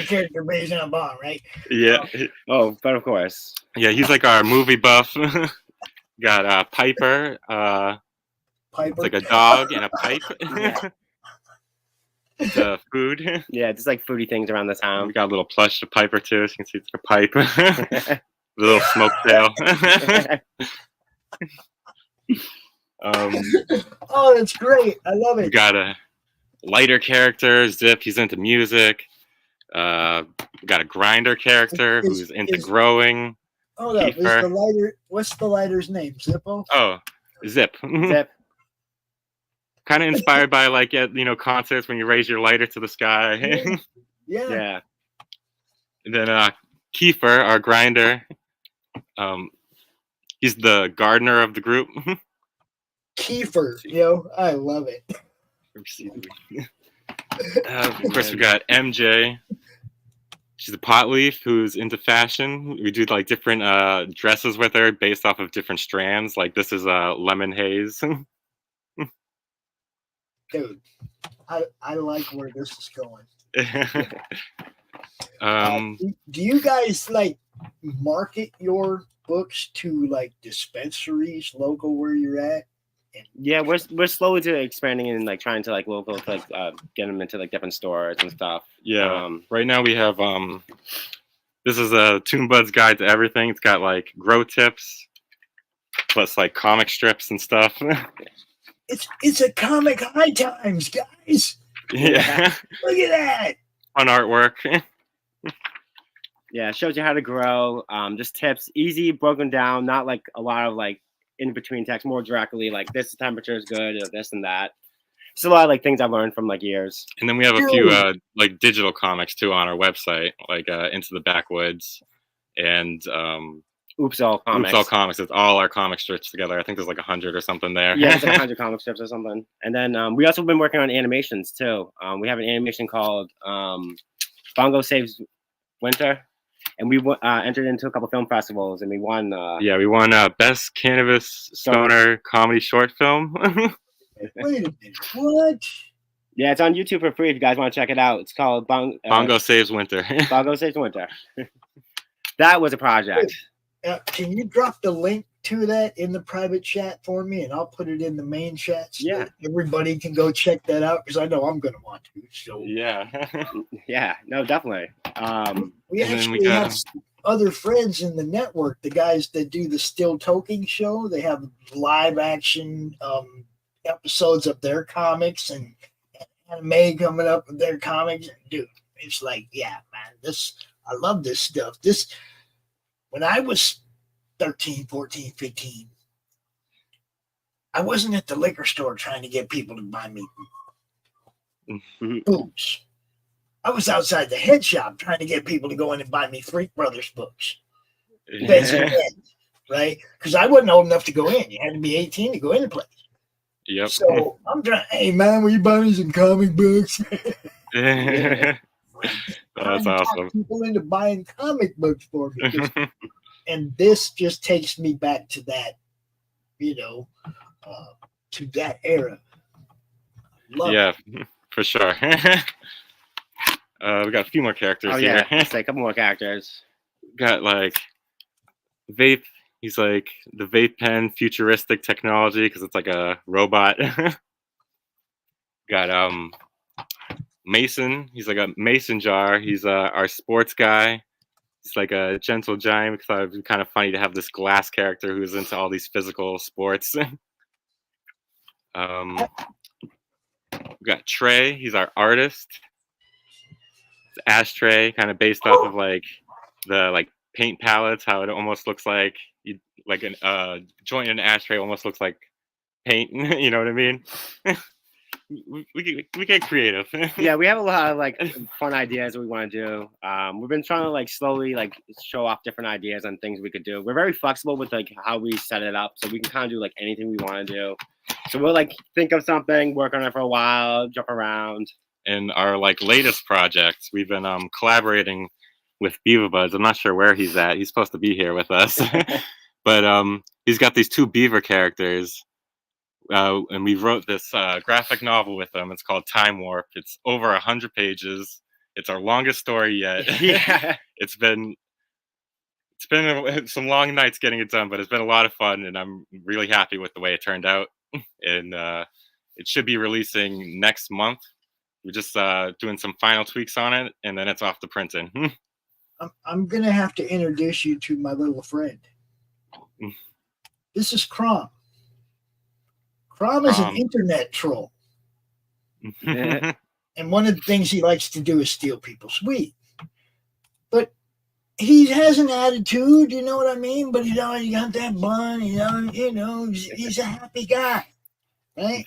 character based on Bong, right? Yeah. But of course. Yeah, he's like our movie buff. Got Piper. Piper. It's like a dog and a pipe. The food. Yeah, just like foodie things around the town. We got a little plush of Piper too, so you can see it's a pipe. The little smoke tail. Oh, that's great. I love it. We got a lighter character, Zip. He's into music. We got a grinder character who's into growing. Hold up. Is the lighter? What's the lighter's name? Zippo? Oh, Zip. Zip. Kind of inspired by like concerts when you raise your lighter to the sky. Yeah. And then Kiefer, our grinder. He's the gardener of the group. Kiefer, I love it. Of course, we got MJ. She's a pot leaf who's into fashion. We do like different dresses with her based off of different strands. Like this is lemon haze. Dude, I like where this is going. Do you guys like market your books to like dispensaries local where you're at? Yeah, we're slowly expanding and like trying to like local to like get them into like different stores and stuff. Yeah. Right now we have this is a Toon Buds guide to everything. It's got like grow tips plus like comic strips and stuff. It's a comic high times, guys. Yeah. Look at that. Fun artwork. Yeah, it shows you how to grow. Just tips, easy, broken down, not like a lot of like in between text, more directly like this temperature is good or this and that. It's a lot of like things I've learned from like years. And then we have a few like digital comics too on our website, like Into the Backwoods and Oops All Comics. Oops All Comics. It's all our comic strips together. I think there's like 100 or something there. Yeah, it's like 100 comic strips or something. And then we also been working on animations too. We have an animation called Bongo Saves Winter. And we entered into a couple film festivals, and we won. We won Best Cannabis Stoner Comedy Short Film. Wait a minute, what? Yeah, it's on YouTube for free if you guys want to check it out. It's called Bongo Saves Winter. Bongo Saves Winter. That was a project. Can you drop the link to that in the private chat for me, and I'll put it in the main chat so that everybody can go check that out, because I know I'm going to want to. So yeah, no, definitely. We actually have other friends in the network, the guys that do the Still Toking show. They have live action episodes of their comics and anime coming up with their comics. Dude, it's like, yeah, man, I love this stuff. When I was 13, 14, 15, I wasn't at the liquor store trying to get people to buy me booze. I was outside the head shop trying to get people to go in and buy me Freak Brothers books. Right? Because I wasn't old enough to go in. You had to be 18 to go in the place. Yep. So I'm trying, hey man, will you buy me some comic books? That's awesome. People into buying comic books for me. And this just takes me back to that, to that era. For sure. We got a few more characters Oh here. yeah, say a couple more characters. Got like Vape. He's like the vape pen, futuristic technology because it's like a robot. Got Mason. He's like a mason jar. He's our sports guy. He's like a gentle giant. Because I thought it'd be kind of funny to have this glass character who's into all these physical sports. We got Trey. He's our artist. It's Ashtray, kind of based off of like the paint palettes. How it almost looks like a joint in an ashtray almost looks like paint. You know what I mean? we get creative. Yeah, we have a lot of like fun ideas that we want to do. We've been trying to like slowly like show off different ideas on things we could do. We're very flexible with like how we set it up, so we can kind of do like anything we want to do. So we'll like think of something, work on it for a while, jump around. In our like latest projects, we've been collaborating with Beaver Buds. I'm not sure where he's at. He's supposed to be here with us, but he's got these 2 beaver characters. And we wrote this graphic novel with them. It's called Time Warp. It's over 100 pages. It's our longest story yet. Yeah. It's been some long nights getting it done, but it's been a lot of fun, and I'm really happy with the way it turned out. And it should be releasing next month. We're just doing some final tweaks on it, and then it's off to printing. I'm gonna have to introduce you to my little friend. This is Crom. Crom is an internet troll. And one of the things he likes to do is steal people's weed. But he has an attitude, you know what I mean? But he always got that bun, he's a happy guy, right?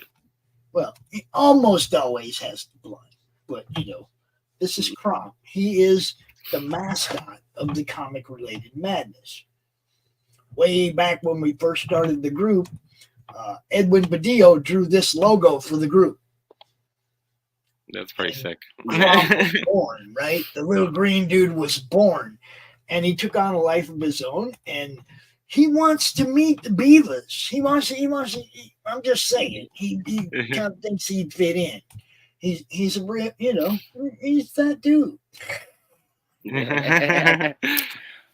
Well, he almost always has the blunt, but this is Crom. He is the mascot of the comic-related madness. Way back when we first started the group, Edwin Badillo drew this logo for the group. That's pretty sick. Crom was born, right? The little green dude was born, and he took on a life of his own, and he wants to meet the Beavers. He wants to, I'm just saying, he kind of thinks he'd fit in. He's a real, he's that dude.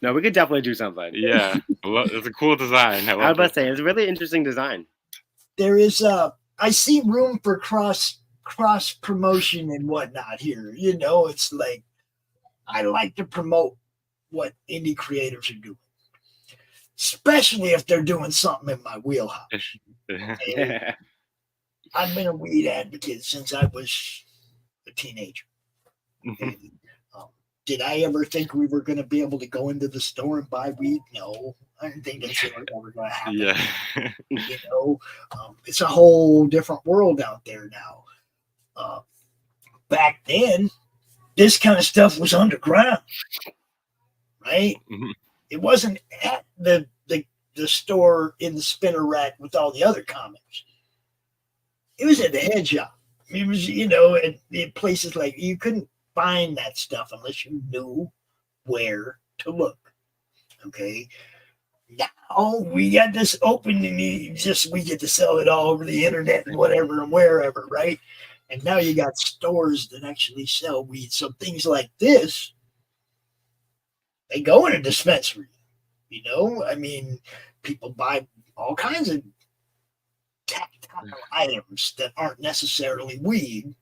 No, we could definitely do something. Yeah, it's a cool design. I was about to say, it's a really interesting design. There is I see room for cross promotion and whatnot here. It's like I like to promote what indie creators are doing, especially if they're doing something in my wheelhouse. Okay? I've been a weed advocate since I was a teenager. And, did I ever think we were going to be able to go into the store and buy weed? No, I didn't think that's ever going to happen. Yeah. It's a whole different world out there now. Back then, this kind of stuff was underground, right? Mm-hmm. It wasn't at the store in the spinner rack with all the other comics. It was at the head shop. It was, at places like you couldn't find that stuff unless you knew where to look. Okay. Now we got this open and we get to sell it all over the internet and whatever and wherever, right? And now you got stores that actually sell weed. So things like this, they go in a dispensary. I mean, people buy all kinds of tactile items that aren't necessarily weed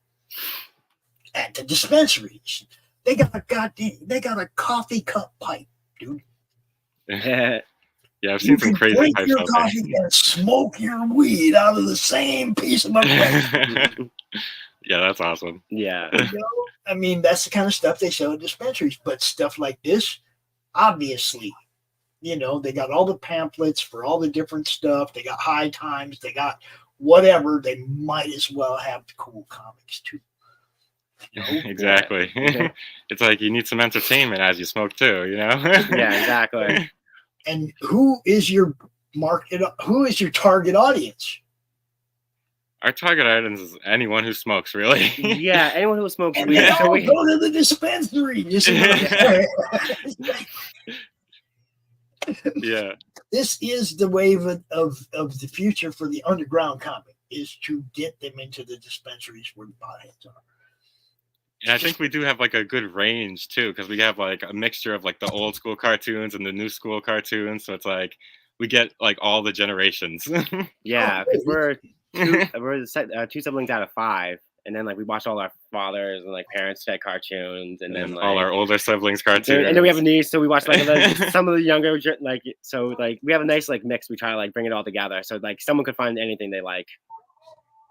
at the dispensaries. They got a coffee cup pipe, dude. Yeah, I've seen some crazy drink pipes your out coffee there. and smoke your weed out of the same piece of equipment. Yeah, that's awesome. Yeah. I mean, that's the kind of stuff they sell at dispensaries. But stuff like this, obviously, they got all the pamphlets for all the different stuff. They got high times. They got whatever. They might as well have the cool comics too. Exactly. It's like you need some entertainment as you smoke too, Yeah, exactly. And who is your target audience? Our target audience is anyone who smokes, really. Yeah, anyone who smokes and weed. They all go to the dispensary. You see what Yeah. This is the wave of the future for the underground comic, is to get them into the dispensaries where the potheads are. And I think we do have like a good range too, because we have like a mixture of like the old school cartoons and the new school cartoons. So it's like we get like all the generations. Yeah, because we're two siblings out of 5, and then like we watch all our fathers and like parents' fed cartoons, and then like, all our older siblings' cartoons. And then we have a niece, so we watch like some of the younger like. So like we have a nice like mix. We try to like bring it all together, so like someone could find anything they like.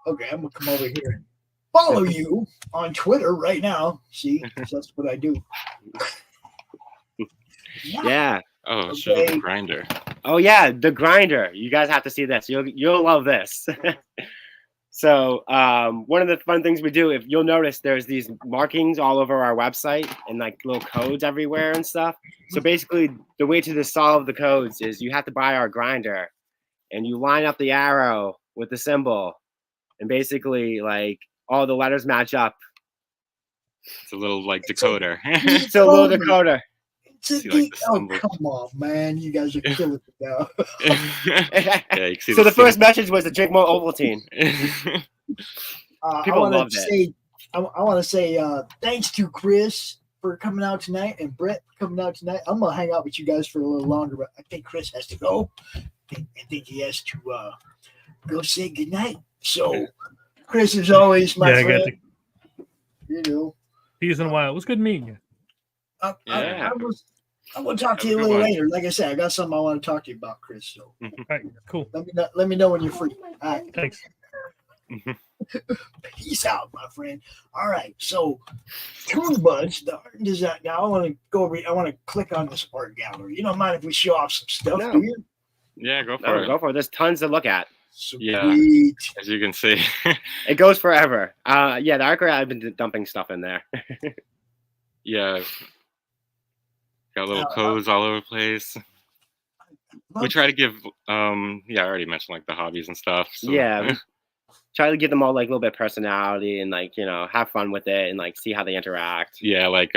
Okay, I'm gonna come over here and follow you on Twitter right now. See, that's what I do. Yeah. Oh, show the grinder. Oh yeah, the grinder. You guys have to see this. You'll love this. So one of the fun things we do, if you'll notice, there's these markings all over our website and like little codes everywhere and stuff. So basically, the way to solve the codes is you have to buy our grinder, and you line up the arrow with the symbol, and basically like all the letters match up. It's a little like decoder. It's a little decoder. See, like, oh, come on, man. You guys are killing it now. Yeah, you can see so the first message was to drink more Ovaltine. People loved it. I want to say thanks to Chris for coming out tonight and Bret for coming out tonight. I'm going to hang out with you guys for a little longer, but I think Chris has to go. I think he has to go say goodnight. So, Chris, as always, my friend. You know. Peace in a while. It was good meeting you. I'm going to talk to you a little later. Like I said, I got something I want to talk to you about, Chris. So, all right, cool. Let me know when you're free. All right. Thanks. Peace out, my friend. All right. So, Toon Buds, the art design. Now, I want to go over. I want to click on this art gallery. You don't mind if we show off some stuff, do you? Yeah, go for it. Go for it. There's tons to look at. Sweet. Yeah, as you can see. It goes forever. Yeah, the art gallery, I've been dumping stuff in there. Yeah. Got little codes all over the place. We try to give, I already mentioned like the hobbies and stuff. So. Yeah, try to give them all like a little bit of personality and like, you know, have fun with it and like see how they interact. Yeah, like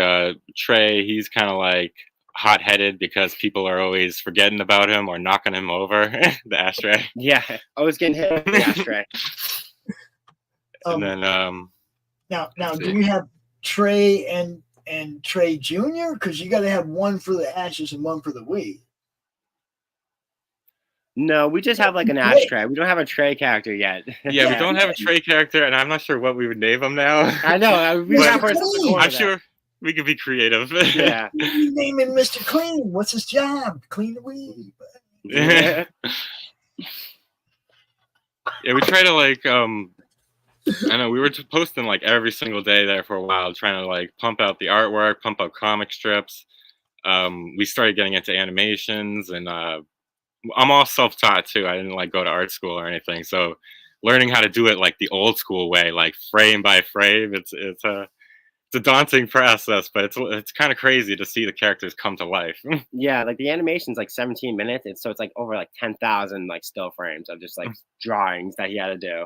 Trey, he's kind of like hot-headed because people are always forgetting about him or knocking him over the ashtray. Yeah, always getting hit with the ashtray. And then now do you have Trey and Trey Jr.? Because you got to have one for the ashes and one for the weed. No, we just have like an ashtray. We don't have a Trey character yet. Yeah, we don't have a Trey character, and I'm not sure what we would name him now. I know. I'm sure we could be creative. Yeah. Name him Mr. Clean. What's his job? Clean the weed. Yeah. Yeah, we try to like I know we were posting like every single day there for a while, trying to like pump out the artwork, pump out comic strips. We started getting into animations, and I'm all self-taught too. I didn't like go to art school or anything, so learning how to do it like the old school way, like frame by frame, it's a daunting process, but it's kind of crazy to see the characters come to life. Yeah, like the animation's like 17 minutes, so it's like over like 10,000 like still frames of just like drawings that he had to do.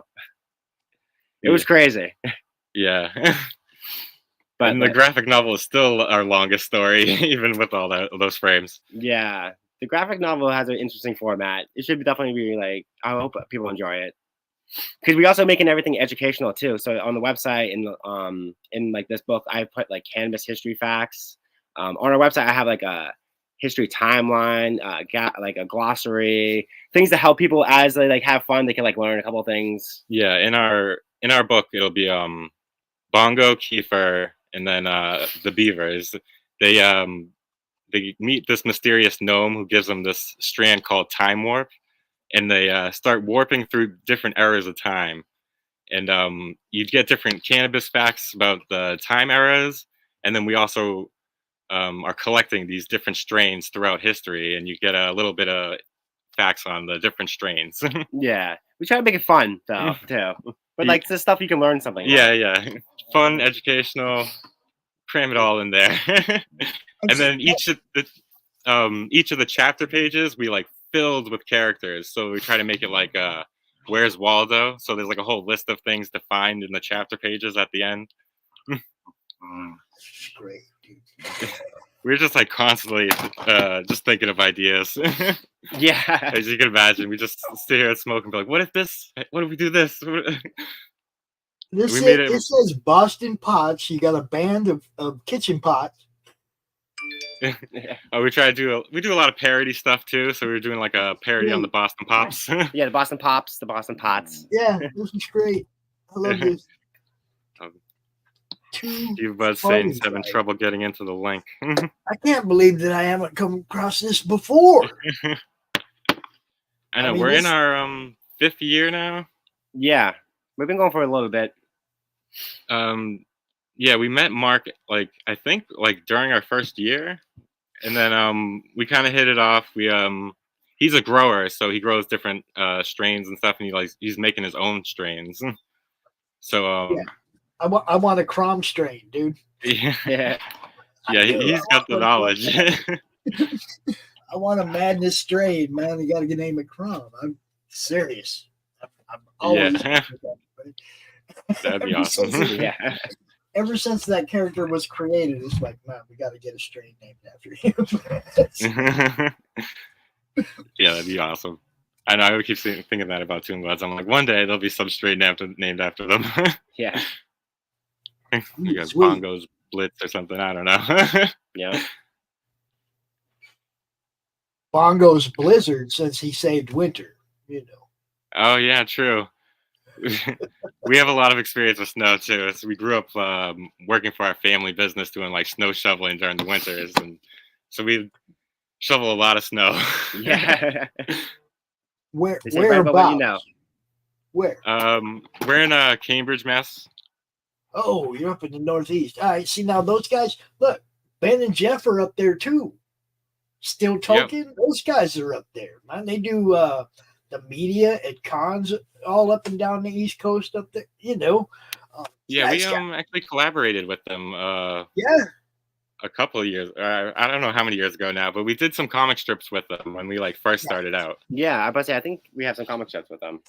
It was crazy. Yeah. But and the graphic novel is still our longest story, even with all those frames. Yeah. The graphic novel has an interesting format. It should definitely be like, I hope people enjoy it. Because we also making everything educational too. So on the website in like this book, I put like cannabis history facts. On our website, I have like a history timeline, like a glossary, things to help people as they like have fun. They can like learn a couple of things. Yeah, in our book, it'll be Bongo, Kiefer, and then the Beavers. They meet this mysterious gnome who gives them this strand called Time Warp, and they start warping through different eras of time. And you get different cannabis facts about the time eras, and then we also are collecting these different strains throughout history, and you get a little bit of facts on the different strains. Yeah, we try to make it fun though too, but like the stuff you can learn something. Yeah, fun, educational, cram it all in there. And then each of the chapter pages we like filled with characters, so we try to make it like Where's Waldo? So there's like a whole list of things to find in the chapter pages at the end. Great. We're just like constantly just thinking of ideas. Yeah. As you can imagine, we just sit here and smoke and be like, what if we do this? This, We made it- this says Boston Pots. You got a band of kitchen pots. we try to do a lot of parody stuff too. So we were doing like a parody on the Boston Pops. Yeah, the Boston Pops, the Boston Pots. Yeah, this is great. I love this. You Buzz saying he's having trouble getting into the link. I can't believe that I haven't come across this before. I know mean, we're in this- our 5th year now. Yeah, we've been going for a little bit. Yeah, we met Mark like I think like during our first year, and then we kind of hit it off. We he's a grower, so he grows different strains and stuff, and he's making his own strains. So I want a Crom strain, dude. yeah, he's got the knowledge. I want a Madness strain, man. You got to name it Crom. I'm serious. I'm always. Yeah. That'd be awesome. Yeah. Ever since that character was created, it's like, man, we got to get a strain named after him. Yeah, that'd be awesome. I know. I would keep thinking that about Toon Bloods. I'm like, one day there'll be some strain named after them. Yeah. You guys, Sweet. Bongos Blitz or something. I don't know. Yeah. Bongo's Blizzard, since he saved winter, you know. Oh yeah, true. We have a lot of experience with snow too. So we grew up working for our family business, doing like snow shoveling during the winters, and so we shovel a lot of snow. Yeah. Where about what you know. Where? We're in Cambridge, Mass. Oh, you're up in the Northeast. All right. See, now those guys, look, Ben and Jeff are up there too. Still Toking. Yep. Those guys are up there, man. They do the media at cons all up and down the East Coast up there, you know. Yeah, we actually collaborated with them. Yeah. A couple of years. I don't know how many years ago now, but we did some comic strips with them when we like first started out. Yeah, I was about to say I think we have some comic strips with them.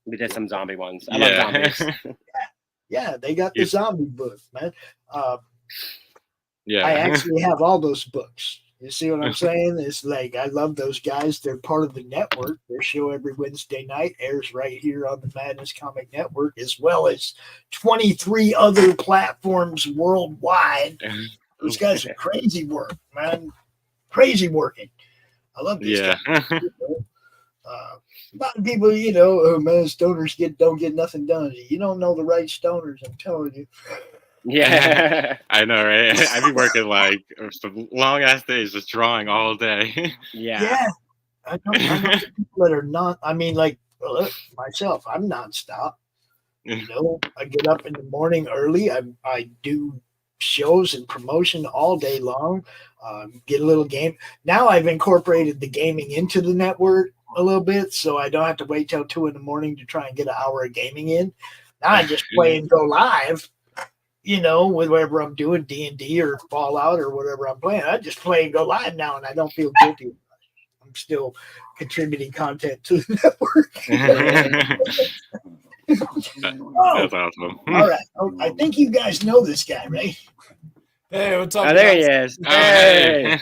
We did some zombie ones. I love zombies. Yeah, they got the zombie book, man. Yeah, I actually have all those books. You see what I'm saying? It's like I love those guys. They're part of the network. Their show every Wednesday night airs right here on the Madness Comic Network, as well as 23 other platforms worldwide. Those guys are crazy work, man. Crazy working. I love these guys. A lot of people, you know, oh man, stoners don't get nothing done. You don't know the right stoners, I'm telling you. Yeah. I know, right? I'd be working like some long ass days just drawing all day. Yeah. I know people that are not, I mean, like myself, I'm nonstop. You know, I get up in the morning early. I do shows and promotion all day long. Get a little game. Now I've incorporated the gaming into the network a little bit, so I don't have to wait till 2 a.m. to try and get an hour of gaming in. Now I just play and go live, you know, with whatever I'm doing, D&D or Fallout or whatever I'm playing. I just play and go live now, and I don't feel guilty. I'm still contributing content to the network. That's awesome. All right. I think you guys know this guy, right? Hey, what's up? Oh, there he guys? is. Hey.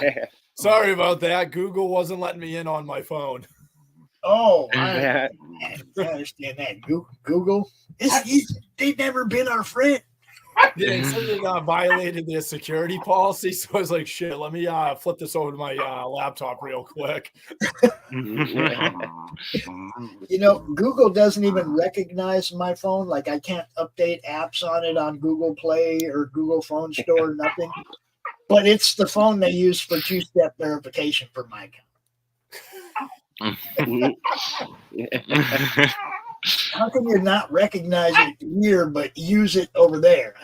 Sorry about that. Google wasn't letting me in on my phone. Oh, I understand that. Google, they've never been our friend. Yeah, it said it violated their security policy, so I was like, shit, let me flip this over to my laptop real quick. You know, Google doesn't even recognize my phone. Like, I can't update apps on it on Google Play or Google Phone Store, nothing. But it's the phone they use for two-step verification for my account. How can you not recognize it here but use it over there?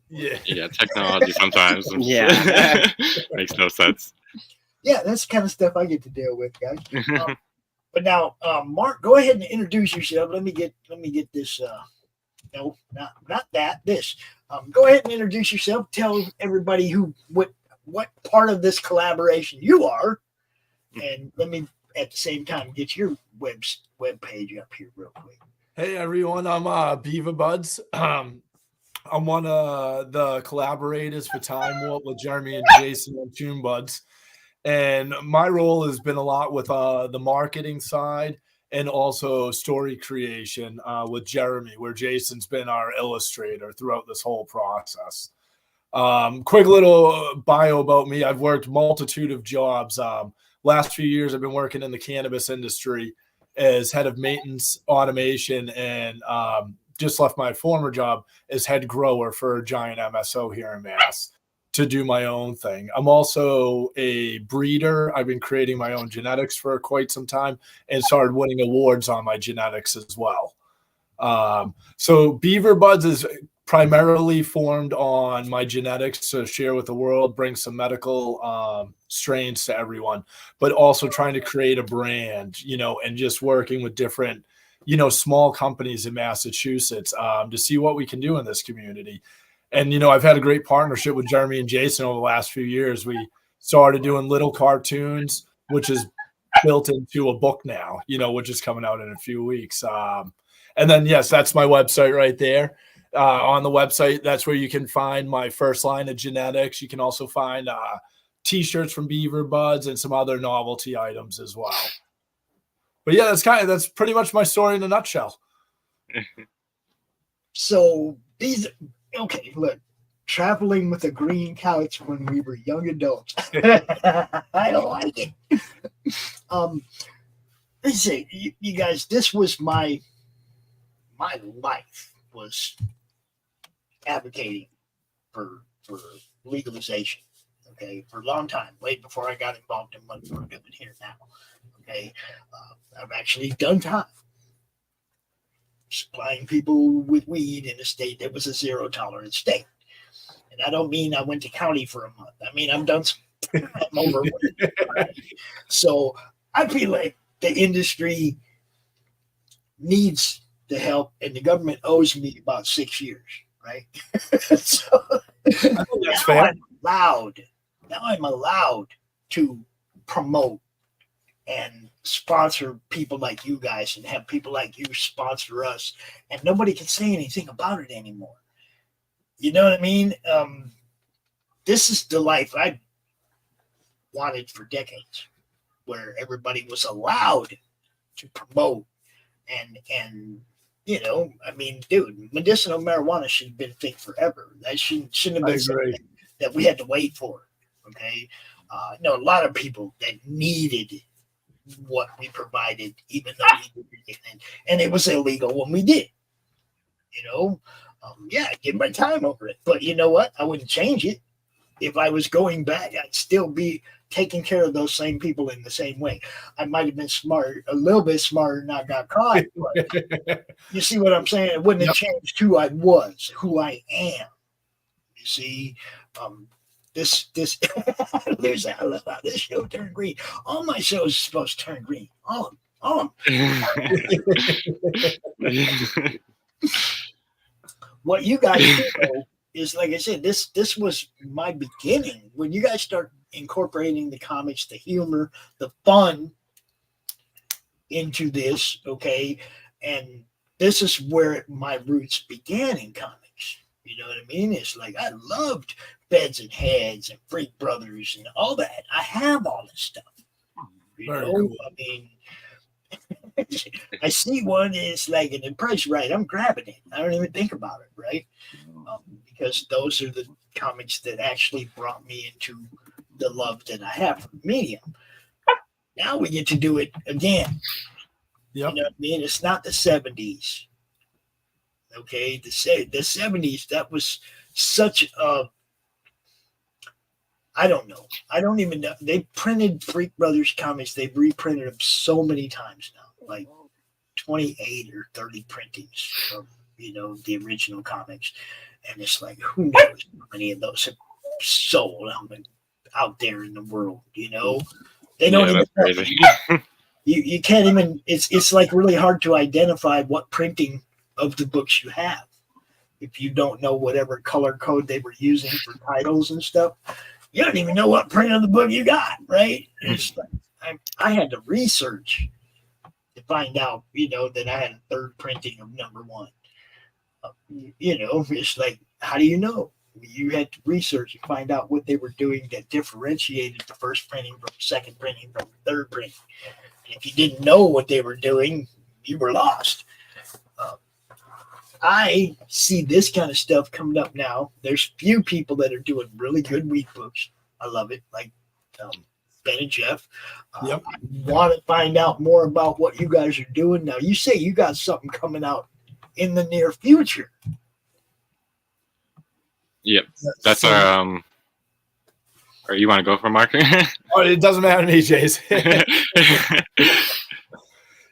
Yeah, technology sometimes. Makes no sense. Yeah, that's the kind of stuff I get to deal with, guys. But now, Mark, go ahead and introduce yourself. Let me get this. No, not that. This. Go ahead and introduce yourself. Tell everybody what part of this collaboration you are, and let me at the same time get your web page up here real quick. Hey everyone, I'm Beaver Buds. I'm one of the collaborators for Time Warp with Jeremy and Jason and Toon Buds. And my role has been a lot with the marketing side and also story creation with Jeremy, where Jason's been our illustrator throughout this whole process. Quick little bio about me. I've worked multitude of jobs. Last few years, I've been working in the cannabis industry as head of maintenance automation, and just left my former job as head grower for a giant MSO here in Mass to do my own thing. I'm also a breeder. I've been creating my own genetics for quite some time and started winning awards on my genetics as well. So Beaver Buds is primarily formed on my genetics to share with the world, bring some medical strains to everyone, but also trying to create a brand, and just working with different, small companies in Massachusetts to see what we can do in this community. And, I've had a great partnership with Jeremy and Jason over the last few years. We started doing little cartoons, which is built into a book now, which is coming out in a few weeks. And then, yes, that's my website right there. On the website, that's where you can find my first line of genetics. You can also find T-shirts from Beaver Buds and some other novelty items as well. But yeah, that's pretty much my story in a nutshell. So okay, look, traveling with a green couch when we were young adults. I don't like it. Let's see, you guys, this was my life was advocating for legalization, okay, for a long time, way before I got involved in what we're doing here now, okay. I've actually done time supplying people with weed in a state that was a zero tolerance state. And I don't mean I went to county for a month. I mean, I'm done. I'm over with it. Right? So I feel like the industry needs the help, and the government owes me about 6 years, right? So that's fair. Now I'm allowed to promote and sponsor people like you guys and have people like you sponsor us, and nobody can say anything about it anymore. You know what I mean? This is the life I wanted for decades, where everybody was allowed to promote and I mean, dude, medicinal marijuana should have been a thing forever. That shouldn't have been something that we had to wait for. Okay, a lot of people that needed what we provided, even though we did it, and it was illegal when we did. Yeah, I give my time over it, but you know what? I wouldn't change it. If I was going back, I'd still be taking care of those same people in the same way. I might have been a little bit smarter, and not got caught. But you see what I'm saying? It wouldn't have changed who I was, who I am. You see, this I love how this show turned green. All my shows are supposed to turn green. All of them. What you guys do is, like I said, this was my beginning. When you guys start incorporating the comics, the humor, the fun into this, okay, and this is where my roots began in comics. You know what I mean? It's like I loved Beds and Heads and Freak Brothers and all that. I have all this stuff. Cool. I mean, I see one is like an price right. I'm grabbing it. I don't even think about it, right? Because those are the comics that actually brought me into the love that I have for the medium. Now we get to do it again. Yep. You know what I mean? It's not the 70s. Okay, the 70s, that was such a, I don't know. I don't even know. They printed Freak Brothers comics. They've reprinted them so many times now, like 28 or 30 printings of, the original comics. And it's like, who knows how many of those have sold out there in the world, They don't even know. You can't even, it's like really hard to identify what printing of the books you have if you don't know whatever color code they were using for titles and stuff. You don't even know what print of the book you got, right? It's like, I had to research to find out, that I had a third printing of number one. It's like, how do you know? You had to research and find out what they were doing that differentiated the first printing from the second printing from the third printing. If you didn't know what they were doing, you were lost. I see this kind of stuff coming up now. There's few people that are doing really good week books. I love it, like Ben and Jeff. I want to find out more about what you guys are doing. Now, you say you got something coming out in the near future. Yep, that's our Or you want to go for Mark? Oh, it doesn't matter to me, Jason.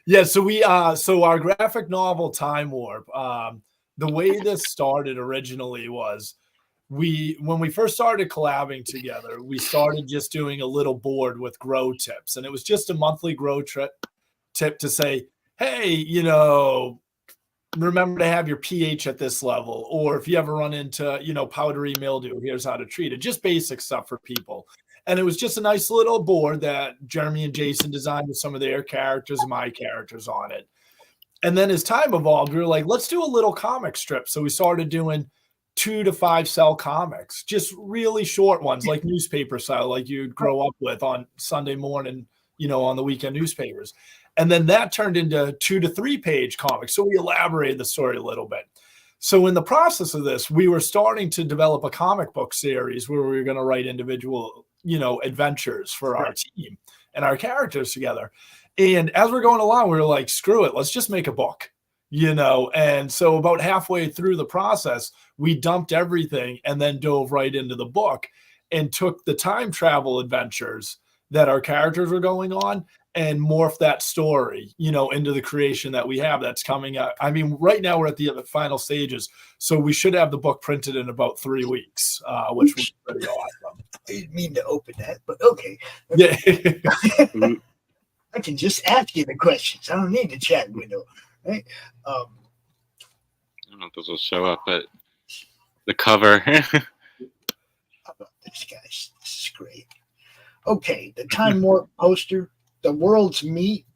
Yeah, so our graphic novel Time Warp, the way this started originally was when we first started collabing together, we started just doing a little board with grow tips, and it was just a monthly grow tip to say, hey, you know, remember to have your pH at this level, or if you ever run into, you know, powdery mildew, here's how to treat it. Just basic stuff for people. And it was just a nice little board that Jeremy and Jason designed with some of their characters and my characters on it. And then as time evolved, we were like, let's do a little comic strip. So we started doing 2 to 5 cell comics, just really short ones, like newspaper style, like you'd grow up with on Sunday morning, you know, on the weekend newspapers. And then that turned into 2 to 3 page comics. So we elaborated the story a little bit. So in the process of this, we were starting to develop a comic book series where we were going to write individual, you know, adventures for our team and our characters together. And as we're going along, we were like, screw it, let's just make a book, you know? And so about halfway through the process, we dumped everything and then dove right into the book and took the time travel adventures that our characters were going on and morph that story, you know, into the creation that we have that's coming out. I mean, right now we're at the final stages, so we should have the book printed in about 3 weeks, which would be pretty awesome. I didn't mean to open that, but okay. Yeah. I can just ask you the questions. I don't need the chat window, right? I don't know if this will show up, but the cover. How about this, guys? This is great. Okay, the Time Warp poster, the World's Meat.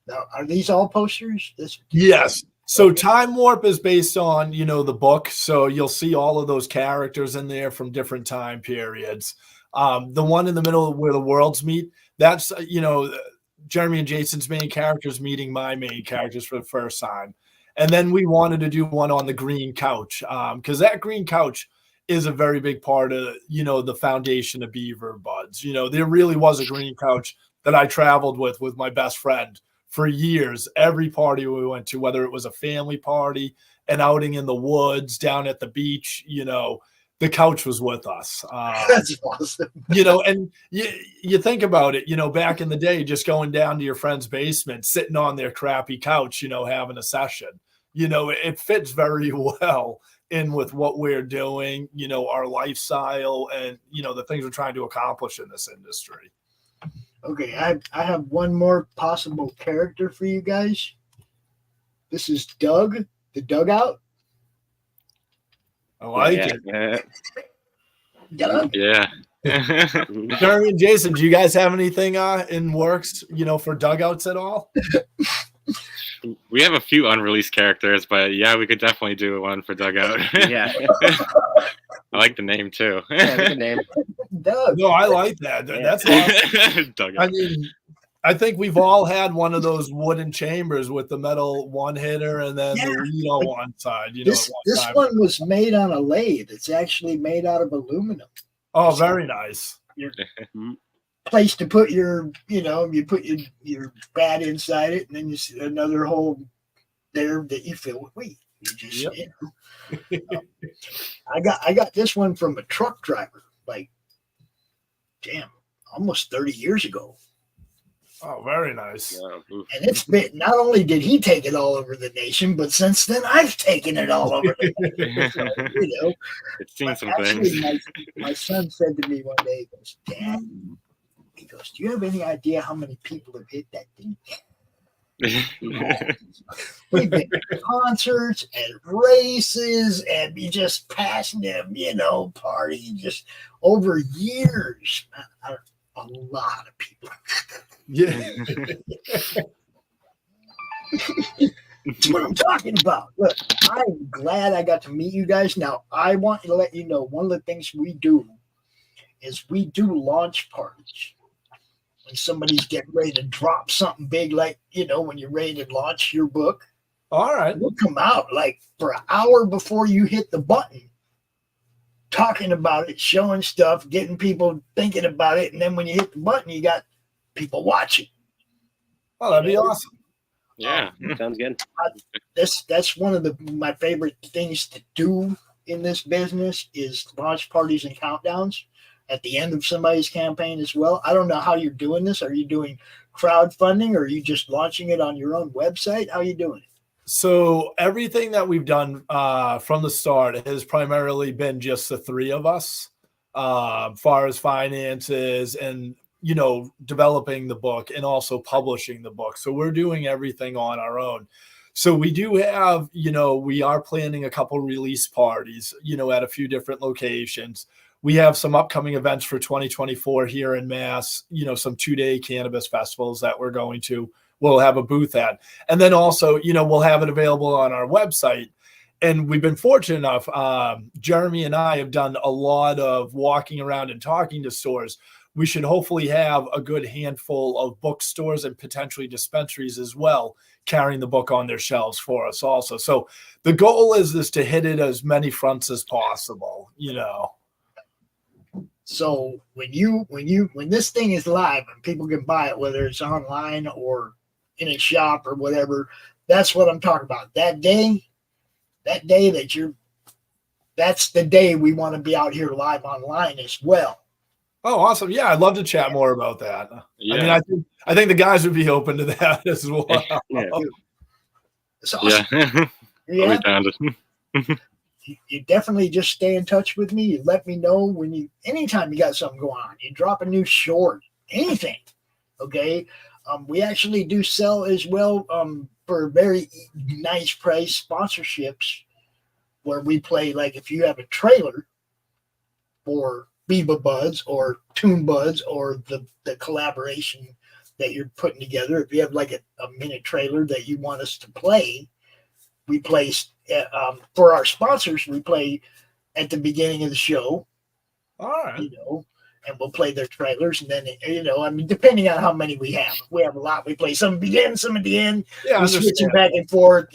Now, are these all posters? Yes. So Time Warp is based on, you know, the book. So you'll see all of those characters in there from different time periods. The one in the middle where the worlds meet, that's, you know, Jeremy and Jason's main characters meeting my main characters for the first time. And then we wanted to do one on the green couch because that green couch is a very big part of, you know, the foundation of Beaver Buds. You know, there really was a green couch that I traveled with my best friend for years. Every party we went to, whether it was a family party, an outing in the woods, down at the beach, you know, the couch was with us. That's awesome. You know, and you think about it, you know, back in the day, just going down to your friend's basement, sitting on their crappy couch, you know, having a session, you know, it fits very well in with what we're doing, you know, our lifestyle and, you know, the things we're trying to accomplish in this industry. Okay, I have one more possible character for you guys. This is Doug, the Dugout. I like it. Yeah. Doug? Yeah. Jeremy and Jason, do you guys have anything in works, you know, for Dugouts at all? We have a few unreleased characters, but yeah, we could definitely do one for Dugout. Yeah. I like the name too. Yeah, good name. Doug. No, I like that. That's awesome. Dugout. I mean, I think we've all had one of those wooden chambers with the metal one hitter and then the lead on one side. You know, this one was made on a lathe. It's actually made out of aluminum. Oh, very nice. Your place to put your, you know, you put your bat inside it, and then you see another hole there that you fill with wheat. You just, you know. I got this one from a truck driver, like, damn, almost 30 years ago. Oh, very nice. And it's been, not only did he take it all over the nation, but since then I've taken it all over the nation. So, you know, It's seen some actually, things. my son said to me one day, he goes, Dad, he goes, do you have any idea how many people have hit that thing? We've been to concerts and races, and you just passing them, you know, party just over years. A lot of people. Yeah. That's what I'm talking about. Look, I'm glad I got to meet you guys. Now, I want to let you know one of the things we do is we do launch parties. when somebody's getting ready to drop something big, like, when you're ready to launch your book. All right. We'll come out like for an hour before you hit the button, talking about it, showing stuff, getting people thinking about it. And then when you hit the button, you got people watching. Oh, that'd be awesome. Yeah. Sounds good. That's one of my favorite things to do in this business is launch parties and countdowns at the end of somebody's campaign as well. I don't know how you're doing this. Are you doing crowdfunding or are you just launching it on your own website? How are you doing it? So everything that we've done from the start has primarily been just the three of us, far as finances and, developing the book and also publishing the book. So we're doing everything on our own. So we do have, we are planning a couple release parties, at a few different locations. We have some upcoming events for 2024 here in Mass, some 2-day cannabis festivals that we're going to. We'll have a booth at. And then also, we'll have it available on our website. And we've been fortunate enough, Jeremy and I have done a lot of walking around and talking to stores. We should hopefully have a good handful of bookstores and potentially dispensaries as well, carrying the book on their shelves for us also. So the goal is to hit it as many fronts as possible, So when this thing is live and people can buy it, whether it's online or in a shop or whatever, that's what I'm talking about. That day that's the day we want to be out here live online as well. Oh, awesome. Yeah, I'd love to chat more about that. Yeah. I mean, I think the guys would be open to that as well. Yeah. It's awesome. Yeah. I'll be down to- You definitely just stay in touch with me. You let me know anytime you got something going on. You drop a new short, anything. Okay. We actually do sell as well for a very nice price sponsorships where we play, like if you have a trailer for Beaver Buds or Toon Buds or the collaboration that you're putting together, if you have like a minute trailer that you want us to play, we play for our sponsors. We play at the beginning of the show. All right. And we'll play their trailers, and then depending on how many we have. If we have a lot, we play some at the beginning, some at the end. Yeah, we're switching back and forth.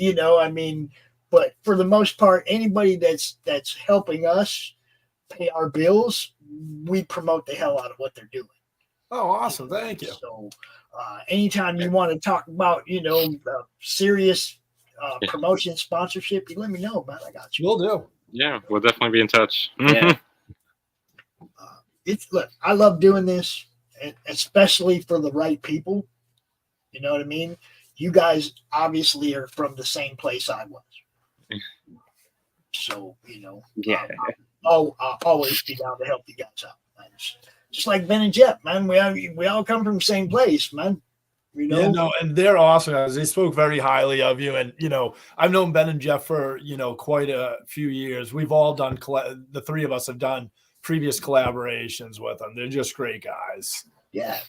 But for the most part, anybody that's helping us pay our bills, we promote the hell out of what they're doing. Oh, awesome! Thank you. So, anytime you want to talk about serious promotion sponsorship, you let me know, man. I got you. Will do. Yeah, we'll definitely be in touch. Yeah. Look, I love doing this, especially for the right people. You know what I mean? You guys obviously are from the same place I was. So, Yeah. I'll always be down to help you guys out. Man. Just like Ben and Jeff, man. We all come from the same place, man. Yeah, no, and they're awesome. They spoke very highly of you. And, I've known Ben and Jeff for, quite a few years. We've all done, the three of us have done previous collaborations with them. They're just great guys. Yeah,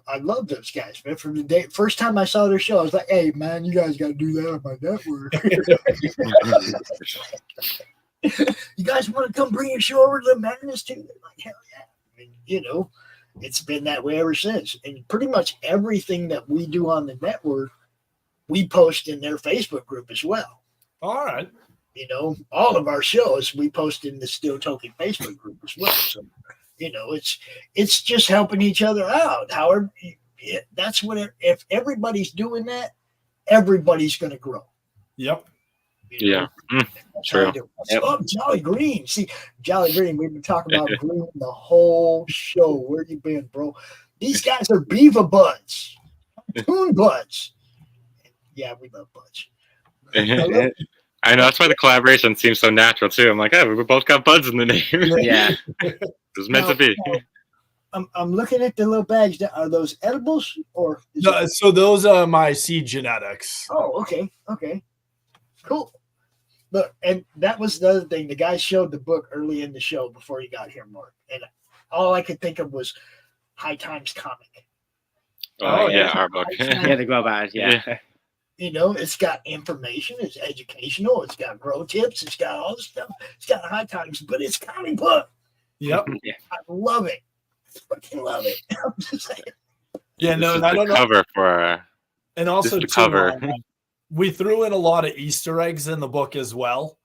I love those guys, man. From the first time I saw their show, I was like, hey, man, you guys got to do that on my network. You guys want to come bring your show over to the Madness too? They're like, hell yeah. I mean, it's been that way ever since. And pretty much everything that we do on the network, we post in their Facebook group as well. All right. All of our shows we post in the Still Toking Facebook group as well. So, it's just helping each other out. However, that's what if everybody's doing that, everybody's going to grow. Yep. Yeah. True. Oh, Jolly Green. See, Jolly Green, we've been talking about Green the whole show. Where you been, bro? These guys are Beaver Buds, Toon Buds. Yeah, we love Buds. I know, that's why the collaboration seems so natural too. I'm like, we both got buds in the name. Yeah. It was meant to be. I'm looking at the little bags. Are those edibles or? No, so those are my seed genetics. Oh, okay. Cool. Look, and that was the other thing. The guy showed the book early in the show before you got here, Mark. And all I could think of was High Times comic. Oh, yeah, our book. Yeah, the grow bag, yeah. It's got information, it's educational, it's got grow tips, it's got all this stuff, it's got High Times, but it's comic book. Yep. I love it. I fucking love it. I'm just saying. Yeah, no, This is and I the don't know. cover for. And also, the too, cover. we threw in a lot of Easter eggs in the book as well.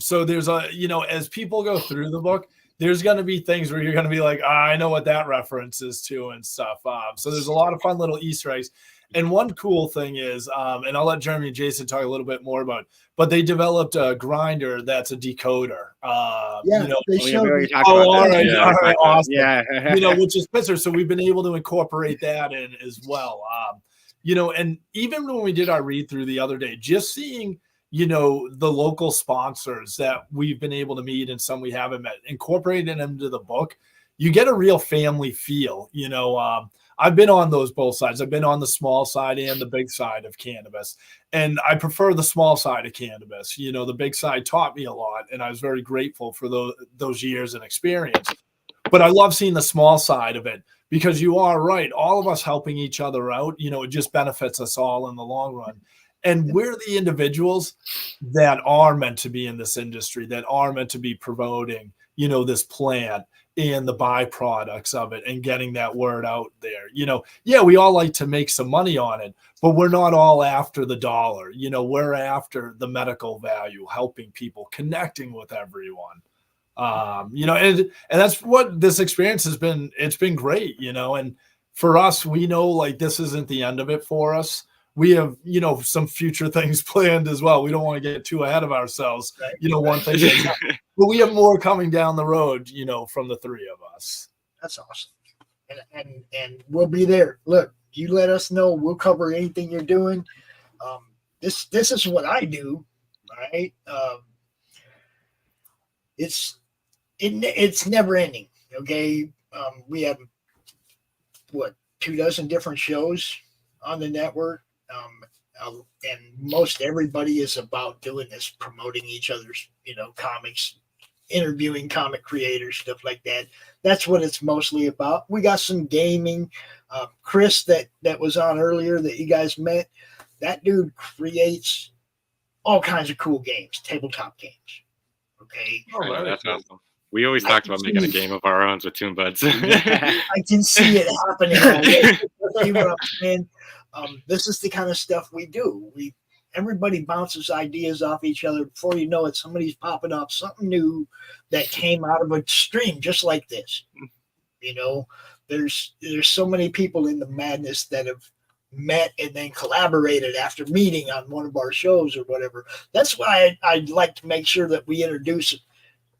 So there's as people go through the book, there's going to be things where you're going to be like, I know what that reference is to and stuff. So there's a lot of fun little Easter eggs. And one cool thing is, and I'll let Jeremy and Jason talk a little bit more about it, but they developed a grinder that's a decoder. They showed me. All right, awesome. Yeah. Which is Pitzer. So we've been able to incorporate that in as well. And even when we did our read through the other day, just seeing, the local sponsors that we've been able to meet and some we haven't met, incorporating them into the book, you get a real family feel. I've been on both sides. I've been on the small side and the big side of cannabis, and I prefer the small side of cannabis. The big side taught me a lot, and I was very grateful for those years and experience. But I love seeing the small side of it, because you are right. All of us helping each other out, it just benefits us all in the long run. And we're the individuals that are meant to be in this industry, that are meant to be promoting, this plant and the byproducts of it and getting that word out there. We all like to make some money on it, but we're not all after the dollar. We're after the medical value, helping people, connecting with everyone. And that's what this experience has been. It's been great, and for us, we know like this isn't the end of it for us. We have, some future things planned as well. We don't want to get too ahead of ourselves, one thing, but we have more coming down the road, from the three of us. That's awesome. And we'll be there. Look, you let us know. We'll cover anything you're doing. This is what I do, right? It's never ending. Okay. We have 24 different shows on the network. And most everybody is about doing this, promoting each other's, comics, interviewing comic creators, stuff like that. That's what it's mostly about. We got some gaming. Chris that was on earlier that you guys met, that dude creates all kinds of cool games, tabletop games. Okay. That's awesome. We always talked about making a game of our own with Toon Buds. I can see it happening already. See what I'm saying? This is the kind of stuff we do. Everybody bounces ideas off each other. Before you know it, somebody's popping off something new that came out of a stream just like this. There's so many people in the madness that have met and then collaborated after meeting on one of our shows or whatever. That's why I'd like to make sure that we introduce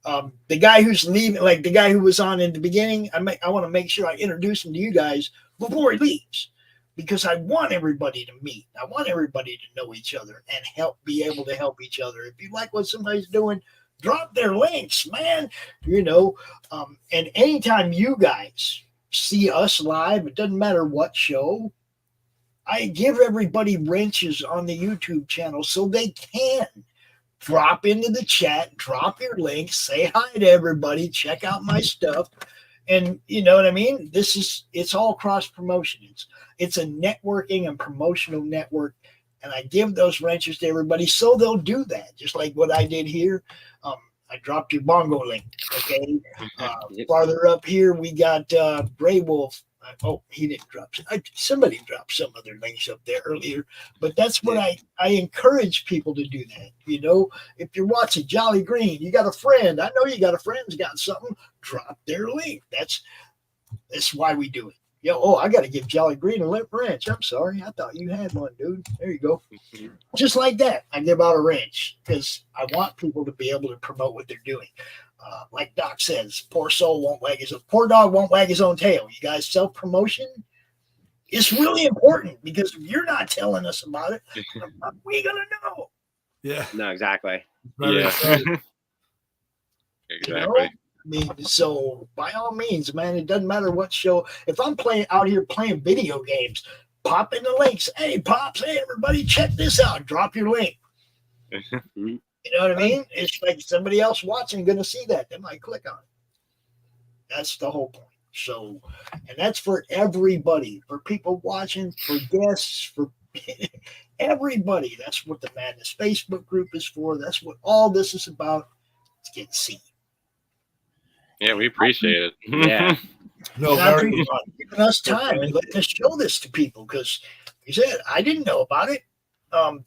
the guy who's leaving, like the guy who was on in the beginning. I want to make sure I introduce him to you guys before he leaves, because I want everybody to meet. I want everybody to know each other and be able to help each other. If you like what somebody's doing, drop their links, man. And anytime you guys see us live, it doesn't matter what show, I give everybody wrenches on the YouTube channel so they can drop into the chat, drop your links, say hi to everybody, check out my stuff. And you know what I mean? It's all cross promotion. It's a networking and promotional network. And I give those wrenches to everybody so they'll do that. Just like what I did here. I dropped your bongo link. Okay. Farther up here, we got Bray Wolf. He didn't drop. Somebody dropped some other links up there earlier, but that's what I encourage people to do that. If you're watching Jolly Green, you got a friend. I know you got a friend's got something. Drop their link. That's why we do it. I got to give Jolly Green a lip wrench. I'm sorry. I thought you had one, dude. There you go. Just like that, I give out a wrench because I want people to be able to promote what they're doing. Like Doc says, poor dog won't wag his own tail. You guys, self-promotion is really important, because if you're not telling us about it, how are we going to know? Yeah. No, exactly. Yeah. Exactly. So by all means, man, it doesn't matter what show. If I'm out here playing video games, pop in the links. Hey, Pops, hey, everybody, check this out. Drop your link. You know what I mean? It's like somebody else watching going to see that. They might click on it. That's the whole point. So, and that's for everybody, for people watching, for guests, for everybody. That's what the Madness Facebook group is for. That's what all this is about. It's getting seen. Yeah, we appreciate it. Yeah. No, And I very appreciate you giving us time and letting us show this to people because, like I said, I didn't know about it.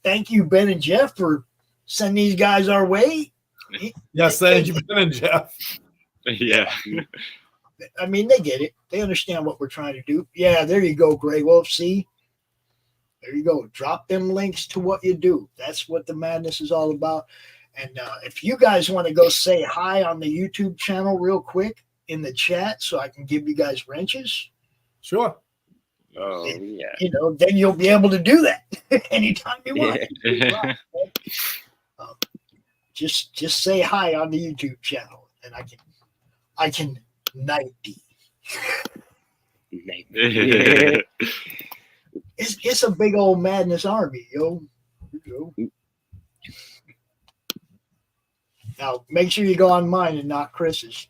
Thank you, Ben and Jeff, for sending these guys our way. Yes, thank you, Ben and Jeff. Yeah. I mean, they get it. They understand what we're trying to do. Yeah, there you go, Greg. Well, see, there you go. Drop them links to what you do. That's what the madness is all about. And if you guys want to go say hi on the YouTube channel real quick in the chat so I can give you guys wrenches. Sure. Oh, yeah. You know, then you'll be able to do that anytime you want. Yeah. Just say hi on the YouTube channel and I can knight thee. It's a big old madness army, yo. Now make sure you go on mine and not Chris's.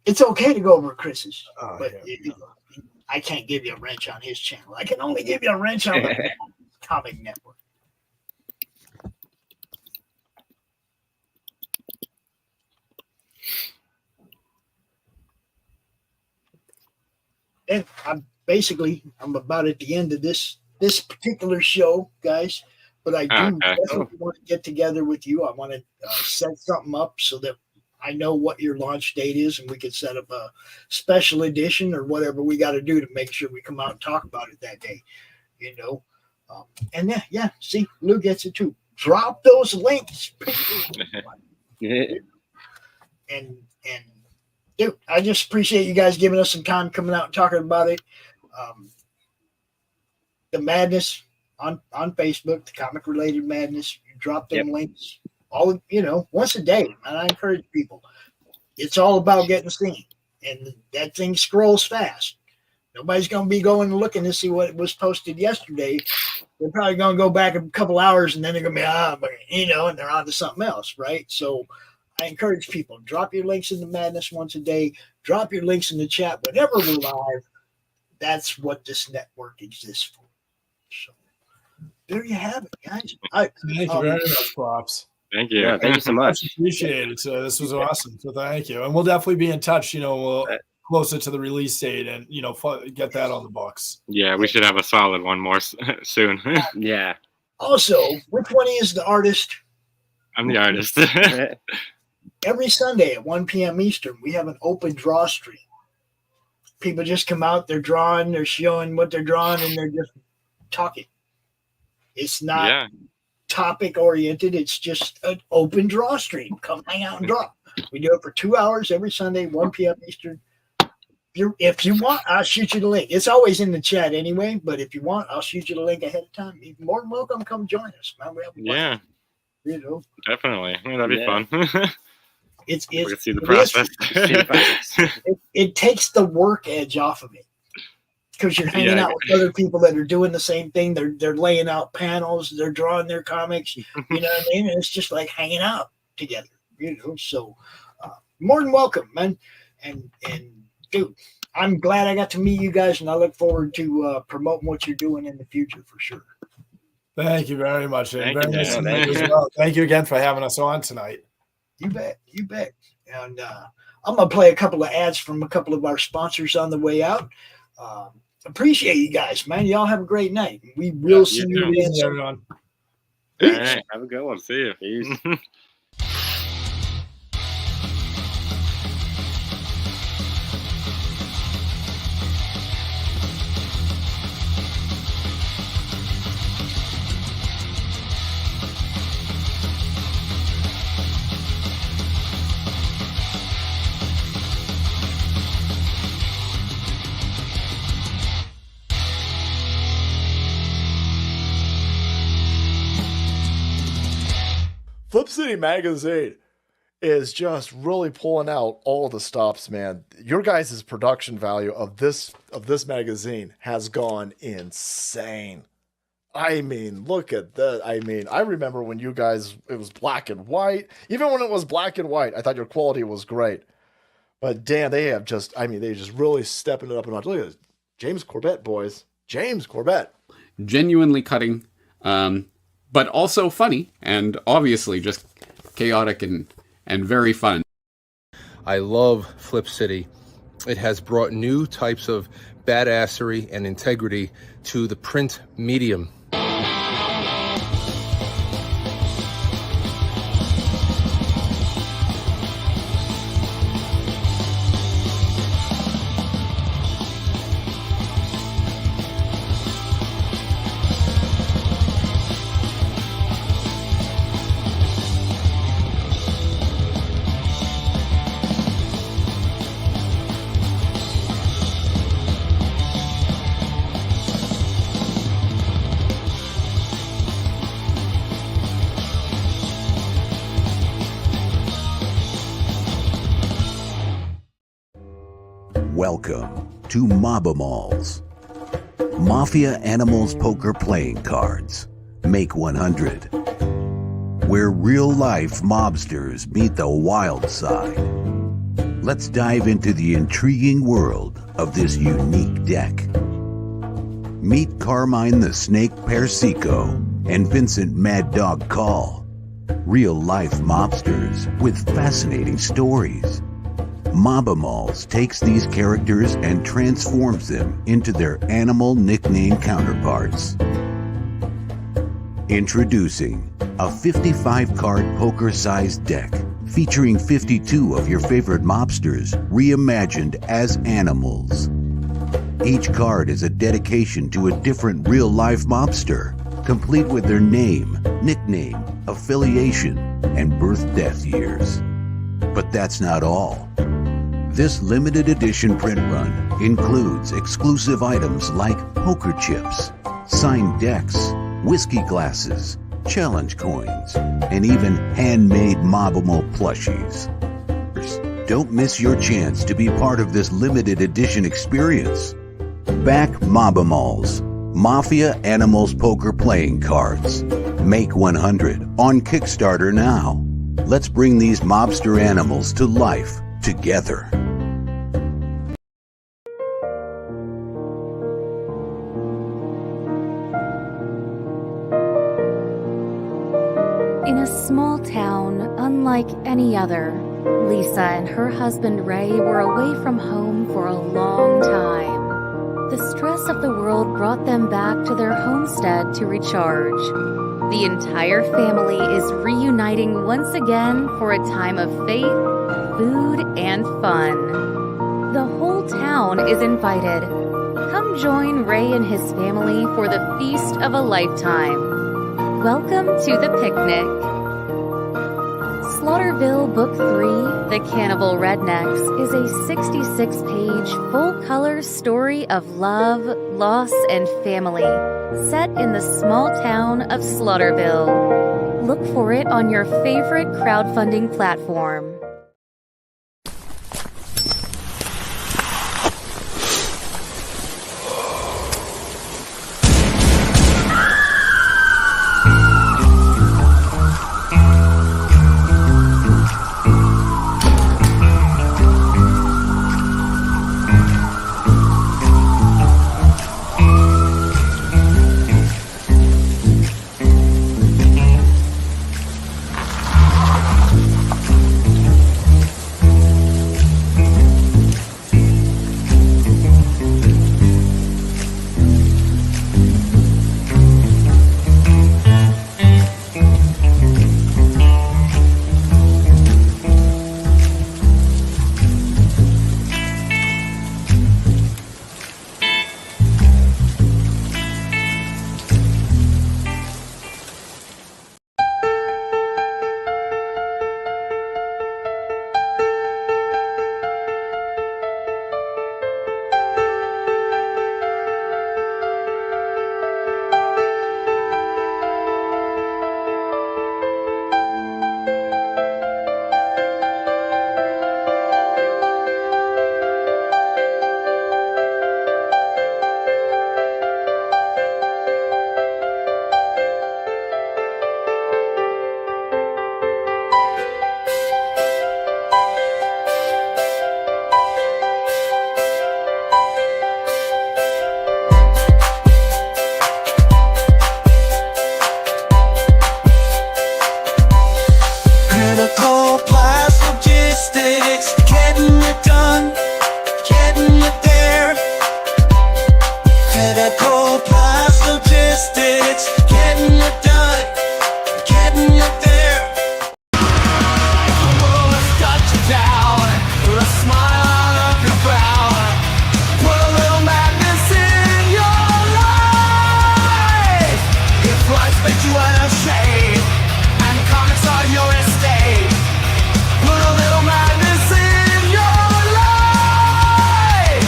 It's okay to go over Chris's, but I can't give you a wrench on his channel. I can only give you a wrench on the Comic Network. And I'm about at the end of this particular show, guys. But I do definitely want to get together with you. I want to set something up so that I know what your launch date is, and we can set up a special edition or whatever we got to do to make sure we come out and talk about it that day. You know, and yeah. See, Lou gets it too. Drop those links, and dude, I just appreciate you guys giving us some time coming out and talking about it. The madness on Facebook, the comic related madness. You drop them links once a day, and I encourage people. It's all about getting seen, and that thing scrolls fast. Nobody's going to be going and looking to see what was posted yesterday. They're probably going to go back a couple hours, and then they're going to be and they're on to something else, right? So I encourage people, drop your links in the madness once a day. Drop your links in the chat whenever we're live. That's what this network exists for. So there you have it, guys. Thank you very much, Props. Thank you. Yeah, thank you so much. Appreciate it. So this was awesome. So thank you. And we'll definitely be in touch, we'll closer to the release date and, get that on the books. Yeah, we should have a solid one more soon. Yeah. Also, which one is the artist? I'm the artist. Every Sunday at 1 p.m. Eastern, we have an open draw stream. People just come out, they're drawing, they're showing what they're drawing, and they're just talking. It's not topic oriented. It's just an open draw stream. Come hang out and draw. We do it for 2 hours every Sunday, 1 p.m. Eastern. If you want, I'll shoot you the link. It's always in the chat anyway, but if you want, I'll shoot you the link ahead of time. You're more than welcome to come join us, man. Yeah. Definitely. That'd be fun. We can see the process. It takes the work edge off of it. Because you're hanging out with other people that are doing the same thing. They're laying out panels. They're drawing their comics. You know what I mean? And it's just like hanging out together. So more than welcome, man. And dude, I'm glad I got to meet you guys, and I look forward to promoting what you're doing in the future for sure. Thank you very much. Thank very you, nice to man. meet you as well. Thank you again for having us on tonight. You bet. And I'm gonna play a couple of ads from a couple of our sponsors on the way out. Appreciate you guys, man. Y'all have a great night. We will see you again. Everyone. All right. Have a good one. See you. Peace. Flip City Magazine is just really pulling out all the stops, man. Your guys' production value of this magazine has gone insane. I mean, look at that. I mean, I remember when you guys, it was black and white. Even when it was black and white, I thought your quality was great. But damn, they just really stepping it up a notch. Look at this. James Corbett, boys. James Corbett. Genuinely cutting, but also funny, and obviously just chaotic and very fun. I love Flip City. It has brought new types of badassery and integrity to the print medium. Welcome to Mobimals. Mafia Animals Poker Playing Cards. Make 100. Where real-life mobsters meet the wild side. Let's dive into the intriguing world of this unique deck. Meet Carmine the Snake Persico and Vincent Mad Dog Call. Real-life mobsters with fascinating stories. Mobimals takes these characters and transforms them into their animal nickname counterparts. Introducing a 55-card poker-sized deck featuring 52 of your favorite mobsters reimagined as animals. Each card is a dedication to a different real-life mobster, complete with their name, nickname, affiliation, and birth-death years. But that's not all. This limited edition print run includes exclusive items like poker chips, signed decks, whiskey glasses, challenge coins, and even handmade Mobimal plushies. Don't miss your chance to be part of this limited edition experience. Back Mobimals, Mafia Animals Poker Playing Cards. Make 100 on Kickstarter now. Let's bring these mobster animals to life together. In a small town, unlike any other, Lisa and her husband Ray were away from home for a long time. The stress of the world brought them back to their homestead to recharge. The entire family is reuniting once again for a time of faith, food, and fun. The whole town is invited. Come join Ray and his family for the feast of a lifetime. Welcome to the picnic. Slaughterville Book 3, The Cannibal Rednecks, is a 66-page, full-color story of love, loss, and family, set in the small town of Slaughterville. Look for it on your favorite crowdfunding platform. that you are shade, and comics are your estate. Put a little madness in your life.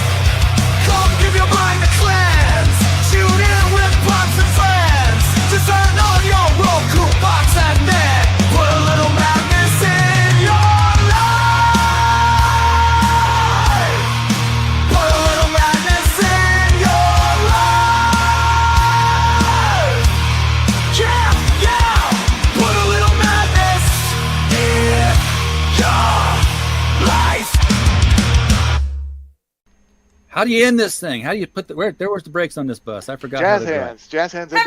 Come give your mind a cleanse. Tune in with pops and friends. Just turn on your Roku box and then put a little madness in your life. Put a little madness in your life. Yeah, yeah. Put a little madness in your life. How do you end this thing? How do you put the where's the brakes on this bus? I forgot. Jazz how to drive. hands. Jazz hands and